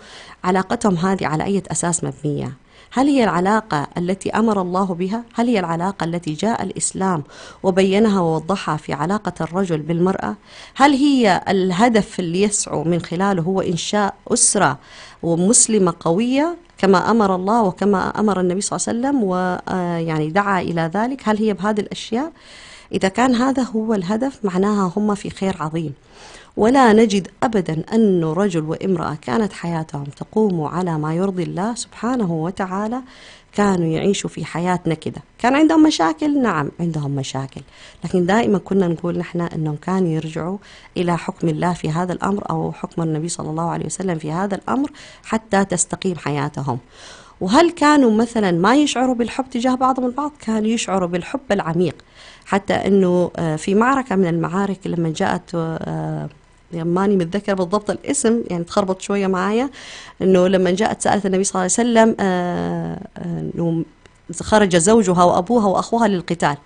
علاقتهم هذه على أي أساس مبنية. هل هي العلاقة التي أمر الله بها؟ هل هي العلاقة التي جاء الإسلام وبينها ووضحها في علاقة الرجل بالمرأة؟ هل هي الهدف اللي يسعوا من خلاله هو إنشاء أسرة ومسلمة قوية كما أمر الله وكما أمر النبي صلى الله عليه وسلم ويعني دعا إلى ذلك؟ هل هي بهذه الأشياء؟ إذا كان هذا هو الهدف معناها هم في خير عظيم. ولا نجد أبدا أن رجل وامرأة كانت حياتهم تقوم على ما يرضي الله سبحانه وتعالى كانوا يعيشوا في حياة نكدة. كان عندهم مشاكل، نعم عندهم مشاكل، لكن دائما كنا نقول نحن أنهم كانوا يرجعوا إلى حكم الله في هذا الأمر أو حكم النبي صلى الله عليه وسلم في هذا الأمر حتى تستقيم حياتهم. وهل كانوا مثلا ما يشعروا بالحب تجاه بعضهم البعض؟ كانوا يشعروا بالحب العميق، حتى أنه في معركة من المعارك لما جاءت ماني متذكر بالضبط الاسم، يعني تخربط شوية معايا، أنه لما جاءت سألت النبي صلى الله عليه وسلم أنه خرج زوجها وأبوها وأخوها للقتال،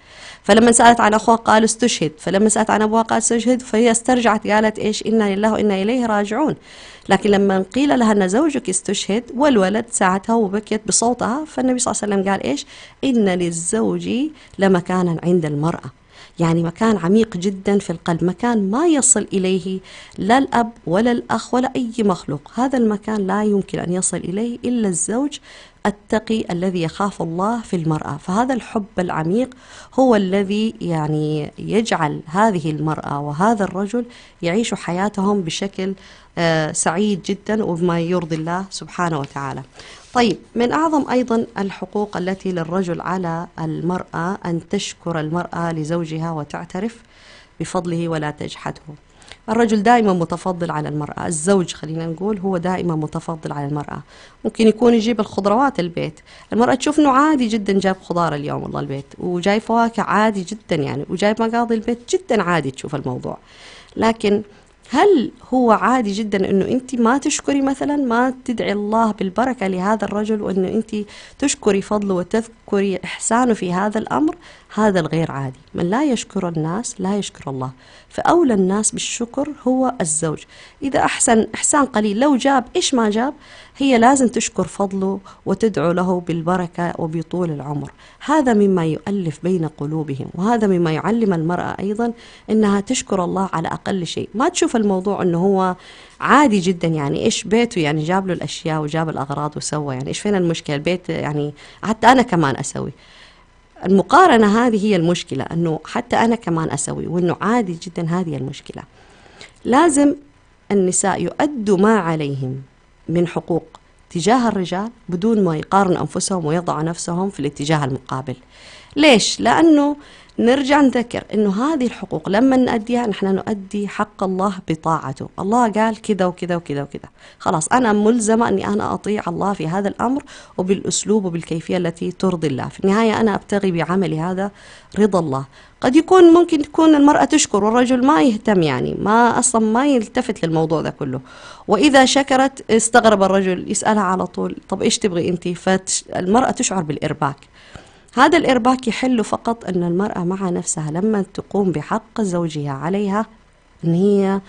فلما سألت عن أخوها قال استشهد، فلما سألت عن أبوها قال استشهد، فهي استرجعت قالت إيش؟ إنا لله وإنا إليه راجعون. لكن لما قيل لها أن زوجك استشهد والولد ساعتها وبكت بصوتها، فالنبي صلى الله عليه وسلم قال إيش؟ إن للزوج لمكانا عند المرأة، يعني مكان عميق جدا في القلب، مكان ما يصل إليه لا الأب ولا الأخ ولا أي مخلوق. هذا المكان لا يمكن أن يصل إليه إلا الزوج التقي الذي يخاف الله في المرأة. فهذا الحب العميق هو الذي يعني يجعل هذه المرأة وهذا الرجل يعيشوا حياتهم بشكل سعيد جدا وبما يرضي الله سبحانه وتعالى. طيب من أعظم أيضا الحقوق التي للرجل على المرأة أن تشكر المرأة لزوجها وتعترف بفضله ولا تجحده. الرجل دائما متفضل على المرأة، الزوج خلينا نقول هو دائما متفضل على المرأة. ممكن يكون يجيب الخضروات البيت، المرأة تشوف انه عادي جدا جايب خضار اليوم والله البيت، وجايب فواكه عادي جدا يعني، وجايب مقاضي البيت جدا عادي تشوف الموضوع. لكن هل هو عادي جدا انه انت ما تشكري مثلا، ما تدعي الله بالبركة لهذا الرجل، وانه انت تشكري فضله وتذكري احسانه في هذا الامر؟ هذا الغير عادي. من لا يشكر الناس لا يشكر الله. فاولى الناس بالشكر هو الزوج. اذا احسن احسان قليل، لو جاب ايش ما جاب، هي لازم تشكر فضله وتدعو له بالبركة وبطول العمر. هذا مما يؤلف بين قلوبهم، وهذا مما يعلم المرأة أيضا أنها تشكر الله على أقل شيء. ما تشوف الموضوع أنه هو عادي جدا، يعني إيش بيته، يعني جاب له الأشياء وجاب الأغراض وسوى، يعني إيش فين المشكلة؟ البيت يعني حتى أنا كمان أسوي. المقارنة هذه هي المشكلة، أنه حتى أنا كمان أسوي، وأنه عادي جدا. هذه المشكلة. لازم النساء يؤدوا ما عليهم من حقوق تجاه الرجال بدون ما يقارنوا أنفسهم ويضعوا نفسهم في الاتجاه المقابل. ليش؟ لأنه نرجع نذكر أنه هذه الحقوق لما نؤديها نحن نؤدي حق الله بطاعته. الله قال كذا وكذا وكذا وكذا، خلاص أنا ملزمة أني أنا أطيع الله في هذا الأمر وبالأسلوب وبالكيفية التي ترضي الله. في النهاية أنا أبتغي بعملي هذا رضا الله. قد يكون ممكن تكون المرأة تشكر والرجل ما يهتم، يعني ما أصلا ما يلتفت للموضوع ده كله، وإذا شكرت استغرب الرجل، يسألها على طول طب إيش تبغي أنت؟ فالمرأة تشعر بالإرباك. هذا الإرباك يحل فقط أن المرأة مع نفسها لما تقوم بحق زوجها عليها أن هي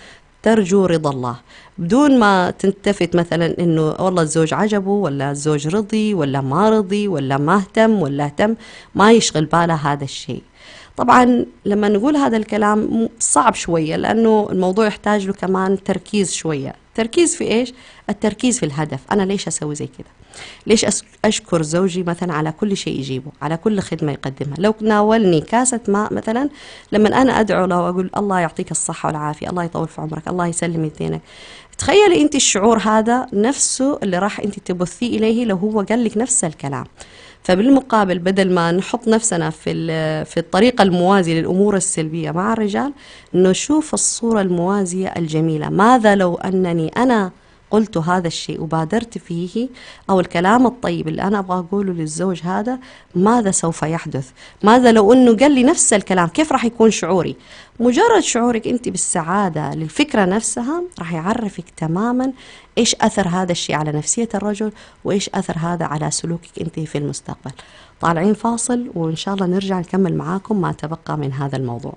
ترجو رضا الله، بدون ما تلتفت مثلا أنه والله الزوج عجبه ولا الزوج رضي ولا ما رضي ولا ما اهتم ولا اهتم، ما يشغل بالها هذا الشيء. طبعا لما نقول هذا الكلام صعب شوية، لأنه الموضوع يحتاج له كمان تركيز شوية. تركيز في إيش؟ التركيز في الهدف. أنا ليش أسوي زي كده؟ ليش أشكر زوجي مثلا على كل شيء يجيبه، على كل خدمة يقدمها؟ لو ناولني كاسة ماء مثلا، لما أنا أدعو له وأقول الله يعطيك الصحة والعافية، الله يطول في عمرك، الله يسلم يدينك، تخيلي أنت الشعور هذا نفسه اللي راح أنت تبثيه إليه لو هو قال لك نفس الكلام. فبالمقابل بدل ما نحط نفسنا في الطريقة الموازية للأمور السلبية مع الرجال، نشوف الصورة الموازية الجميلة. ماذا لو أنني أنا قلت هذا الشيء وبادرت فيه، أو الكلام الطيب اللي أنا أبغى أقوله للزوج هذا، ماذا سوف يحدث؟ ماذا لو أنه قال لي نفس الكلام؟ كيف راح يكون شعوري؟ مجرد شعورك أنت بالسعادة للفكرة نفسها راح يعرفك تماما إيش أثر هذا الشيء على نفسية الرجل، وإيش أثر هذا على سلوكك أنت في المستقبل. طالعين فاصل وإن شاء الله نرجع نكمل معاكم ما تبقى من هذا الموضوع.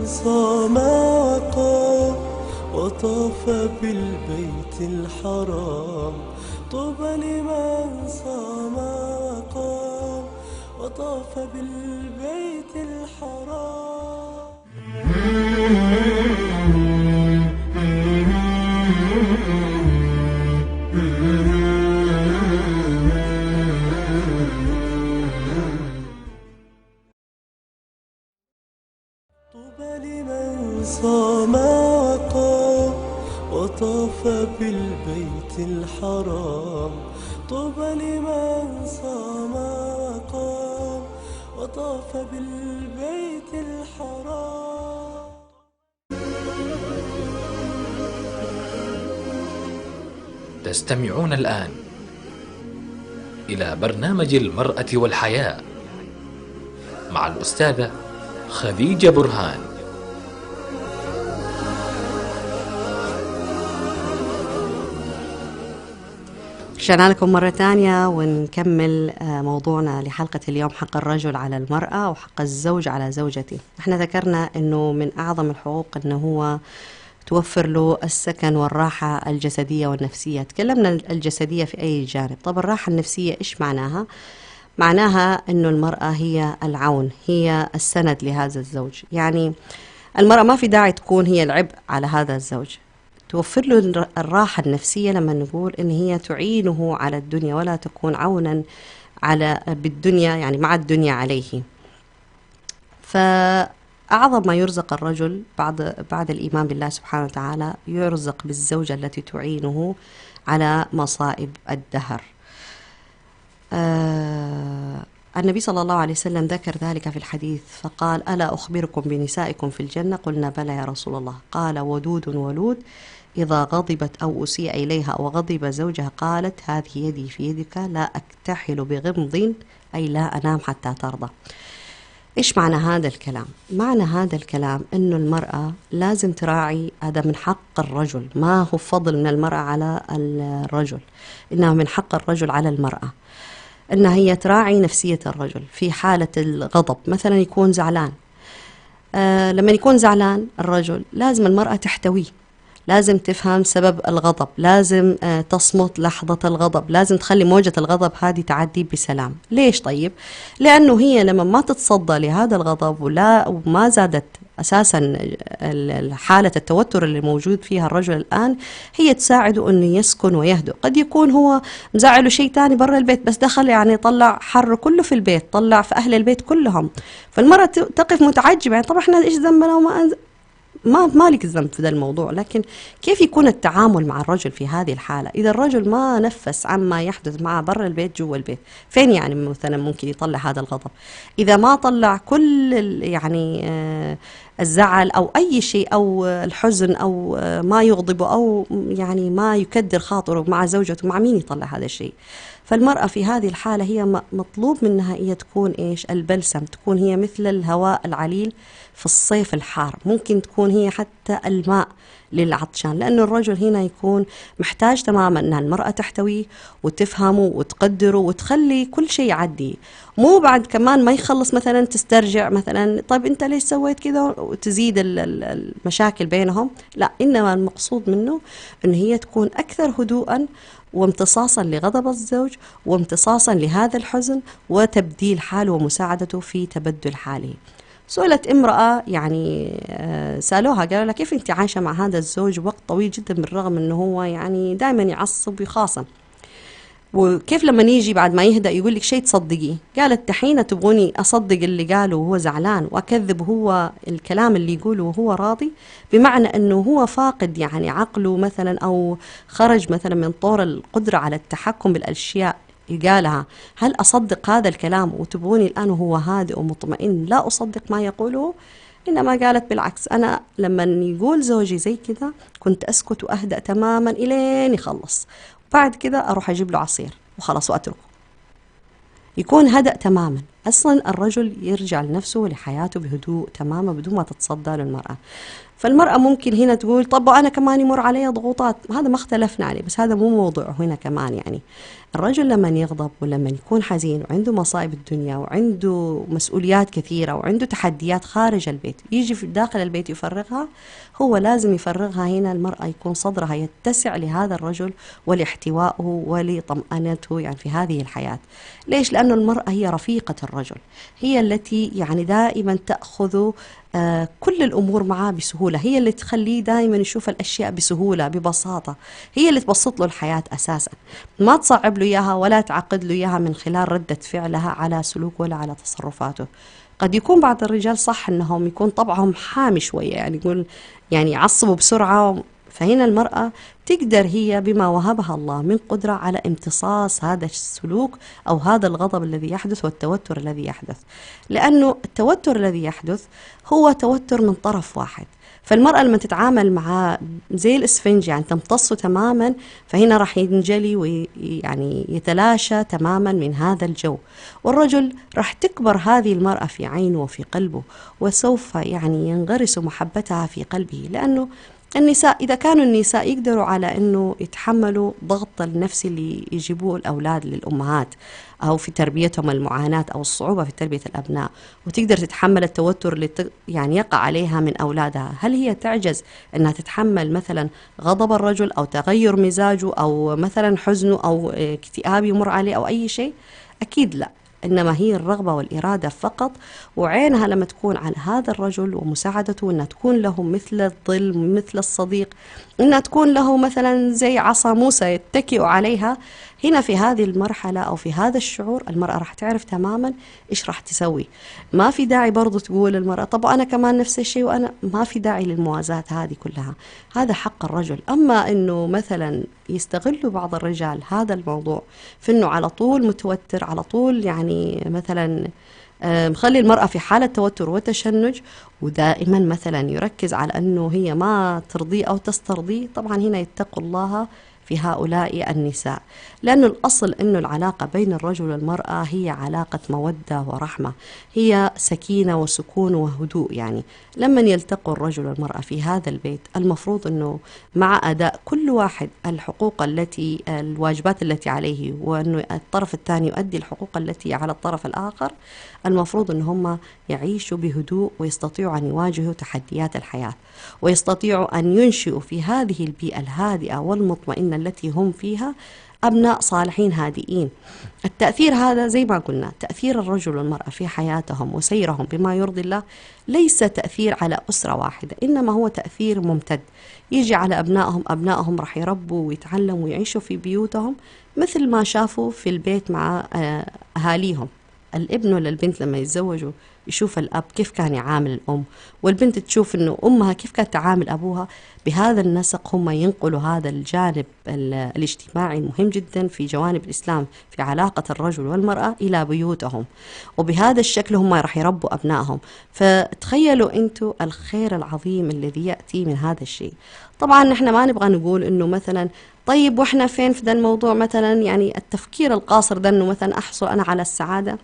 صام وقام وطاف بالبيت الحرام. طوبى لمن صام وقام وطاف بالبيت الحرام. صام وقام وطاف بالبيت الحرام. طوبى لمن صام وقام وطاف بالبيت الحرام. تستمعون الآن إلى برنامج المرأة والحياة مع الأستاذة خديجة برهان. رجعنا لكم مرة تانية ونكمل موضوعنا لحلقة اليوم، حق الرجل على المرأة وحق الزوج على زوجته. احنا ذكرنا انه من اعظم الحقوق انه هو توفر له السكن والراحة الجسدية والنفسية. تكلمنا الجسدية في اي جانب، طب الراحة النفسية ايش معناها؟ معناها انه المرأة هي العون، هي السند لهذا الزوج. يعني المرأة ما في داعي تكون هي العبء على هذا الزوج. توفر له الراحة النفسية لما نقول إن هي تعينه على الدنيا ولا تكون عونا على بالدنيا، يعني مع الدنيا عليه. فأعظم ما يرزق الرجل بعد الإيمان بالله سبحانه وتعالى، يرزق بالزوجة التي تعينه على مصائب الدهر. النبي صلى الله عليه وسلم ذكر ذلك في الحديث فقال: ألا أخبركم بنسائكم في الجنة؟ قلنا: بلى يا رسول الله. قال: ودود ولود، إذا غضبت أو أسيء إليها أو غضب زوجها قالت: هذه يدي في يدك، لا أكتحل بغمض، أي لا أنام حتى ترضى. إيش معنى هذا الكلام؟ معنى هذا الكلام إنه المرأة لازم تراعي، هذا من حق الرجل، ما هو فضل من المرأة على الرجل، إنه من حق الرجل على المرأة، إنها هي تراعي نفسية الرجل في حالة الغضب. مثلا يكون زعلان، لما يكون زعلان الرجل لازم المرأة تحتويه، لازم تفهم سبب الغضب، لازم تصمت لحظة الغضب، لازم تخلي موجة الغضب هذه تعدي بسلام. ليش طيب؟ لأنه هي لما ما تتصدى لهذا الغضب وما زادت أساسا حالة التوتر اللي موجود فيها الرجل الآن، هي تساعده أنه يسكن ويهدأ. قد يكون هو مزعله شيء تاني برا البيت، بس دخل يعني طلع حر كله في البيت، طلع في أهل البيت كلهم، فالمرأة تقف متعجبة، يعني طب احنا ايش ذنبنا وما ما لك ذنب في ذا الموضوع. لكن كيف يكون التعامل مع الرجل في هذه الحالة؟ إذا الرجل ما نفس عما يحدث معه برا البيت جوا البيت، فين يعني مثلا ممكن يطلع هذا الغضب؟ إذا ما طلع كل يعني الزعل أو أي شيء أو الحزن أو ما يغضبه أو يعني ما يكدر خاطره مع زوجته، مع مين يطلع هذا الشيء؟ فالمرأة في هذه الحالة هي مطلوب منها هي تكون إيش؟ البلسم، تكون هي مثل الهواء العليل في الصيف الحار، ممكن تكون هي حتى الماء للعطشان، لأنه الرجل هنا يكون محتاج تماما أن المرأة تحتويه وتفهمه وتقدره وتخلي كل شيء يعدي. مو بعد كمان ما يخلص مثلا تسترجع مثلا طيب أنت ليش سويت كذا وتزيد المشاكل بينهم، لا، إنما المقصود منه أن هي تكون أكثر هدوءا وامتصاصا لغضب الزوج وامتصاصا لهذا الحزن وتبديل حاله ومساعدته في تبدل حاله. سئلت امرأة يعني سألوها قالوا لها: كيف أنت عايشة مع هذا الزوج وقت طويل جدا بالرغم أنه هو يعني دائما يعصب ويخاصم، وكيف لما يجي بعد ما يهدأ يقول لك شيء تصدقيه؟ قالت: دحين تبغوني أصدق اللي قاله وهو زعلان وأكذب هو الكلام اللي يقوله وهو راضي؟ بمعنى أنه هو فاقد يعني عقله مثلا أو خرج مثلا من طور القدرة على التحكم بالأشياء قالها، هل أصدق هذا الكلام وتبغوني الآن وهو هادئ ومطمئن لا أصدق ما يقوله؟ إنما قالت بالعكس، أنا لما يقول زوجي زي كذا كنت أسكت وأهدأ تماما إلين يخلص، بعد كذا أروح أجيب له عصير وخلاص وأتركه، يكون هدأ تماما. أصلا الرجل يرجع لنفسه ولحياته بهدوء تماما بدون ما تتصدى للمرأة. فالمرأة ممكن هنا تقول: طب أنا كمان يمر علي ضغوطات، هذا ما اختلفنا عليه، بس هذا مو موضوع هنا كمان. يعني الرجل لما يغضب ولما يكون حزين وعنده مصائب الدنيا وعنده مسؤوليات كثيرة وعنده تحديات خارج البيت، يجي في داخل البيت يفرغها، هو لازم يفرغها هنا. المرأة يكون صدرها يتسع لهذا الرجل ولاحتوائه ولطمأنته يعني في هذه الحياة. ليش؟ لأن المرأة هي رفيقة الرجل، هي التي يعني دائما تأخذ كل الأمور معاه بسهولة، هي اللي تخليه دائما يشوف الأشياء بسهولة ببساطة، هي اللي تبسط له الحياة أساسا، ما تصعب له إياها ولا تعقد له إياها من خلال ردة فعلها على سلوك ولا على تصرفاته. قد يكون بعض الرجال صح أنهم يكون طبعهم حامي شوية، يعني يقول يعني يعصبوا بسرعة، فهنا المرأة تقدر هي بما وهبها الله من قدرة على امتصاص هذا السلوك أو هذا الغضب الذي يحدث والتوتر الذي يحدث، لأنه التوتر الذي يحدث هو توتر من طرف واحد. فالمرأة لما تتعامل مع زي الإسفنج يعني تمتصه تماما، فهنا راح ينجلي ويعني يتلاشى تماما من هذا الجو، والرجل راح تكبر هذه المرأة في عينه وفي قلبه، وسوف يعني ينغرس محبتها في قلبه. لأنه النساء إذا كانوا النساء يقدروا على أنه يتحملوا ضغط النفسي اللي يجيبوه الأولاد للأمهات أو في تربيتهم المعاناة أو الصعوبة في تربية الأبناء، وتقدر تتحمل التوتر اللي يعني يقع عليها من أولادها، هل هي تعجز أنها تتحمل مثلا غضب الرجل أو تغير مزاجه أو مثلا حزنه أو اكتئاب يمر عليه أو أي شيء؟ أكيد لا، إنما هي الرغبة والإرادة فقط، وعينها لما تكون على هذا الرجل ومساعدته، إنها تكون له مثل الظل مثل الصديق، إنها تكون له مثلا زي عصا موسى يتكئ عليها. هنا في هذه المرحلة أو في هذا الشعور المرأة راح تعرف تماما إيش راح تسوي. ما في داعي برضو تقول المرأة طب أنا كمان نفس الشيء، وأنا ما في داعي للموازاة هذه كلها، هذا حق الرجل. أما إنه مثلا يستغلوا بعض الرجال هذا الموضوع في إنه على طول متوتر، على طول يعني يعني مثلا مخلي المرأة في حالة توتر وتشنج، ودائما مثلا يركز على أنه هي ما ترضيه أو تسترضيه، طبعا هنا يتقوا الله في هؤلاء النساء، لأنه الأصل أنه العلاقة بين الرجل والمرأة هي علاقة مودة ورحمة، هي سكينة وسكون وهدوء. يعني لما يلتقوا الرجل والمرأة في هذا البيت، المفروض أنه مع أداء كل واحد الحقوق التي الواجبات التي عليه، وأنه الطرف الثاني يؤدي الحقوق التي على الطرف الآخر، المفروض أن هم يعيشوا بهدوء ويستطيعوا أن يواجهوا تحديات الحياة، ويستطيعوا أن ينشئوا في هذه البيئة الهادئة والمطمئنة التي هم فيها أبناء صالحين هادئين. التأثير هذا زي ما قلنا، تأثير الرجل والمرأة في حياتهم وسيرهم بما يرضي الله ليس تأثير على أسرة واحدة، إنما هو تأثير ممتد يجي على أبنائهم. أبنائهم رح يربوا ويتعلموا ويعيشوا في بيوتهم مثل ما شافوا في البيت مع أهاليهم. الابن ولا البنت لما يتزوجوا يشوف الأب كيف كان يعامل الأم، والبنت تشوف أنه أمها كيف كانت تعامل أبوها. بهذا النسق هم ينقلوا هذا الجانب الاجتماعي المهم جدا في جوانب الإسلام في علاقة الرجل والمرأة إلى بيوتهم، وبهذا الشكل هم رح يربوا أبنائهم. فتخيلوا أنتوا الخير العظيم الذي يأتي من هذا الشيء. طبعا نحن ما نبغى نقول أنه مثلا طيب وإحنا فين في ذا الموضوع مثلا، يعني التفكير القاصر ده أنه مثلا أحصل أنا على السعادة.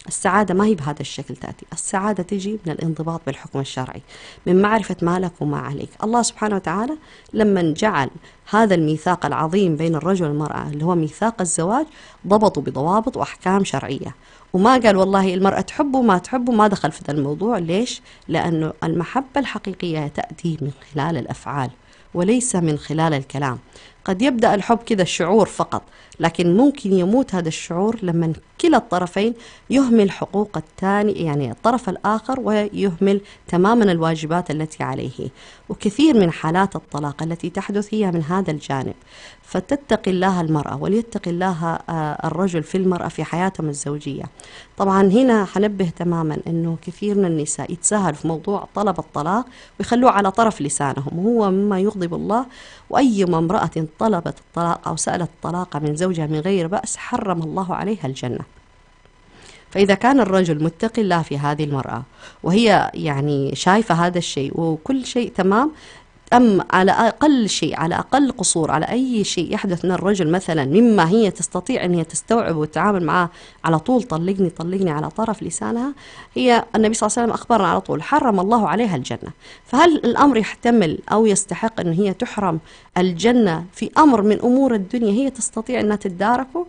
السعادة ما هي بهذا الشكل تأتي، السعادة تجي من الانضباط بالحكم الشرعي، من معرفة ما لك وما عليك. الله سبحانه وتعالى لما جعل هذا الميثاق العظيم بين الرجل والمرأة اللي هو ميثاق الزواج، ضبطوا بضوابط وأحكام شرعية، وما قال والله المرأة تحبه ما تحبه، ما دخل في ذا الموضوع. ليش؟ لأنه المحبة الحقيقية تأتي من خلال الأفعال وليس من خلال الكلام. قد يبدأ الحب كده الشعور فقط، لكن ممكن يموت هذا الشعور لما كلا الطرفين يهمل حقوق الثاني، يعني الطرف الآخر، ويهمل تماما الواجبات التي عليه. وكثير من حالات الطلاق التي تحدث هي من هذا الجانب. فتتقي الله المرأة وليتقي الله الرجل في المرأة في حياتهم الزوجية. طبعا هنا حنبه تماما أنه كثير من النساء يتساهل في موضوع طلب الطلاق ويخلوه على طرف لسانهم، وهو مما يغضب الله. وأي امرأة طلبت الطلاق أو سألت الطلاق من زوجها من غير بأس حرم الله عليها الجنة. فإذا كان الرجل متقي الله في هذه المرأة وهي يعني شايفة هذا الشيء وكل شيء تمام، أم على أقل شيء، على أقل قصور، على أي شيء يحدث من الرجل مثلا مما هي تستطيع أن هي تستوعب وتتعامل معه على طول طلقني طلقني على طرف لسانها، هي النبي صلى الله عليه وسلم أخبرنا على طول حرم الله عليها الجنة. فهل الأمر يحتمل أو يستحق أن هي تحرم الجنة في أمر من أمور الدنيا هي تستطيع أنها تداركه،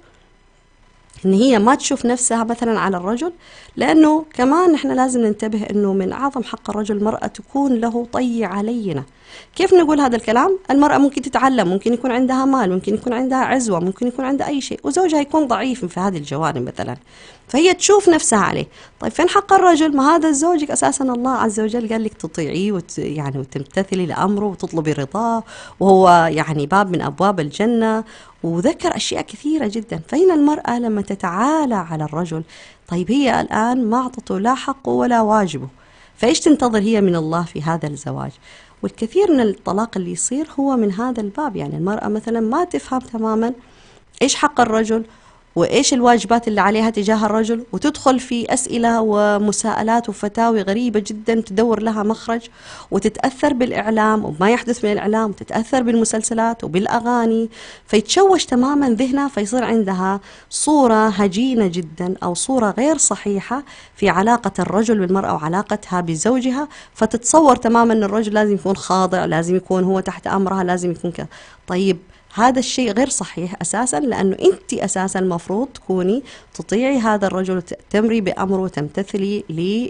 إن هي ما تشوف نفسها مثلا على الرجل؟ لأنه كمان نحن لازم ننتبه أنه من أعظم حق الرجل المرأة تكون له طيعة لينة. كيف نقول هذا الكلام؟ المرأة ممكن تتعلم، ممكن يكون عندها مال، ممكن يكون عندها عزوة، ممكن يكون عندها أي شيء، وزوجها يكون ضعيف في هذه الجوانب مثلا، فهي تشوف نفسها عليه. طيب فين حق الرجل؟ ما هذا زوجك أساسا الله عز وجل قال لك تطيعيه يعني وتمتثلي لأمره وتطلبي رضاه، وهو يعني باب من أبواب الجنة، وذكر أشياء كثيرة جدا. فهنا المرأة لما تتعالى على الرجل، طيب هي الآن ما أعطته لا حقه ولا واجبه، فإيش تنتظر هي من الله في هذا الزواج؟ والكثير من الطلاق اللي يصير هو من هذا الباب. يعني المرأة مثلا ما تفهم تماما إيش حق الرجل وإيش الواجبات اللي عليها تجاه الرجل، وتدخل في أسئلة ومساءلات وفتاوي غريبة جدا تدور لها مخرج، وتتأثر بالإعلام وما يحدث من الإعلام، وتتأثر بالمسلسلات وبالأغاني، فيتشوش تماما ذهنها، فيصير عندها صورة هجينة جدا أو صورة غير صحيحة في علاقة الرجل بالمرأة وعلاقتها بزوجها، فتتصور تماما أن الرجل لازم يكون خاضع، لازم يكون هو تحت أمرها، لازم يكون كذا. طيب هذا الشيء غير صحيح أساسا، لأنه أنت أساسا المفروض تكوني تطيعي هذا الرجل وتأتمري بأمره وتمتثلي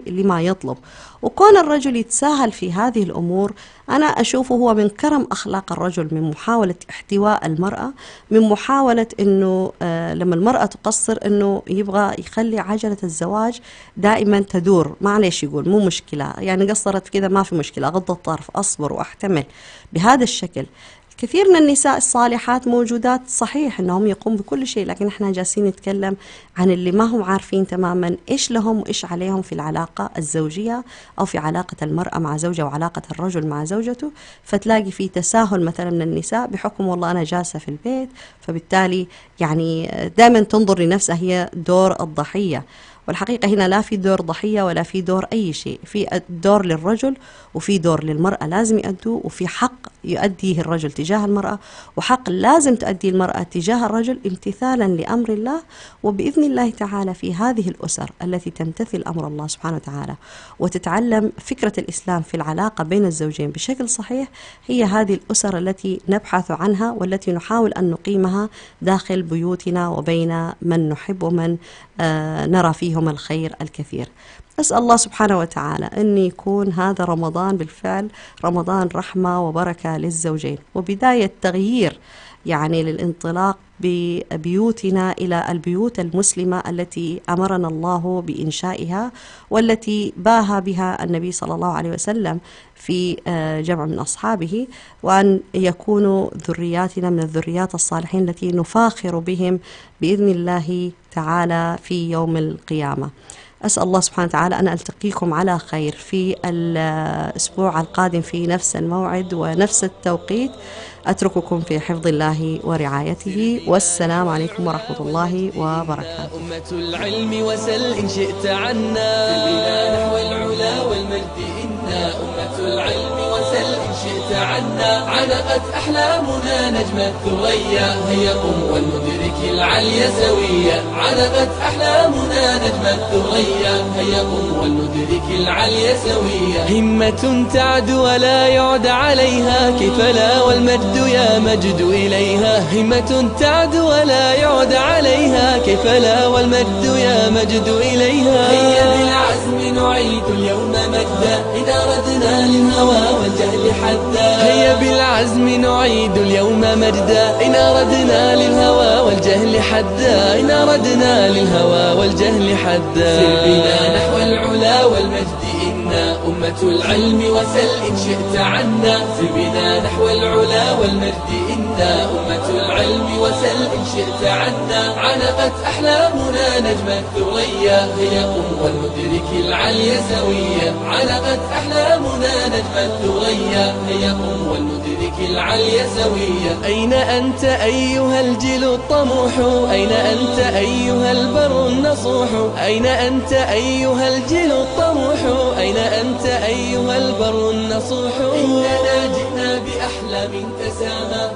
لما يطلب. وكون الرجل يتساهل في هذه الأمور أنا أشوفه هو من كرم أخلاق الرجل، من محاولة احتواء المرأة، من محاولة أنه لما المرأة تقصر أنه يبغى يخلي عجلة الزواج دائما تدور. معليش يقول مو مشكلة، يعني قصرت كذا ما في مشكلة، أغض الطرف، أصبر وأحتمل. بهذا الشكل كثير من النساء الصالحات موجودات، صحيح أنهم يقوموا بكل شيء، لكن احنا جالسين نتكلم عن اللي ما هم عارفين تماما إيش لهم وإيش عليهم في العلاقة الزوجية أو في علاقة المرأة مع زوجها وعلاقة الرجل مع زوجته. فتلاقي في تساهل مثلا من النساء بحكم والله أنا جالسة في البيت، فبالتالي يعني دائما تنظر لنفسها هي دور الضحية. والحقيقة هنا لا في دور ضحية ولا في دور أي شيء، في دور للرجل وفي دور للمرأة لازم يؤدوا، وفي حق يؤديه الرجل تجاه المرأة وحق لازم تؤدي المرأة تجاه الرجل امتثالا لأمر الله. وبإذن الله تعالى في هذه الأسر التي تمتثل أمر الله سبحانه وتعالى وتتعلم فكرة الإسلام في العلاقة بين الزوجين بشكل صحيح، هي هذه الأسر التي نبحث عنها والتي نحاول أن نقيمها داخل بيوتنا وبين من نحب ومن نرى فيهم الخير الكثير. أسأل الله سبحانه وتعالى أن يكون هذا رمضان بالفعل رمضان رحمة وبركة للزوجين، وبداية تغيير يعني للانطلاق ببيوتنا إلى البيوت المسلمة التي أمرنا الله بإنشائها والتي باها بها النبي صلى الله عليه وسلم في جمع من أصحابه، وأن يكونوا ذرياتنا من الذريات الصالحين التي نفاخر بهم بإذن الله تعالى في يوم القيامة. أسأل الله سبحانه وتعالى أن ألتقيكم على خير في الأسبوع القادم في نفس الموعد ونفس التوقيت. أترككم في حفظ الله ورعايته، والسلام عليكم ورحمة الله وبركاته. أمة العلم وسل إن شئت عنا بنا نحو العلا والمجد إنا أمة العلم وسل إن شئت عنا علقت أحلامنا نجم الثريا هيا قم ولندرك العلي سويا علقت أحلامنا نجم الثريا هيا قم ولندرك العلي سويا همة تعد ولا يعد عليها كيف لا والمجد يا مجد إليها همة تعد ولا يعد عليها كيف لا والمجد يا مجد إليها هيا بالعزم نعيد اليوم مجدا إن أردنا للهوى والجهل حدا هيا بالعزم نعيد اليوم مجدا إن أردنا للهوى والجهل حدا إن أردنا للهوى والجهل حدا سر بنا نحو العلا والمجد إنا أمة العلم وسل إن شئت عنا سر بنا نحو العلا والمجد إنا أمة العلم وسل إن شئت عنا علقت أحلامنا نجم الثريا هيا قم ولندرك العلي سويا علقت أحلامنا نجم الثريا هيا قم ولندرك العلي سويا أين أنت أيها الجيل الطموح أين أنت أيها البر النصوح أين أنت أيها الجيل الطموح أين أنت أيها البر النصوح إننا جئنا بأحلام تسامى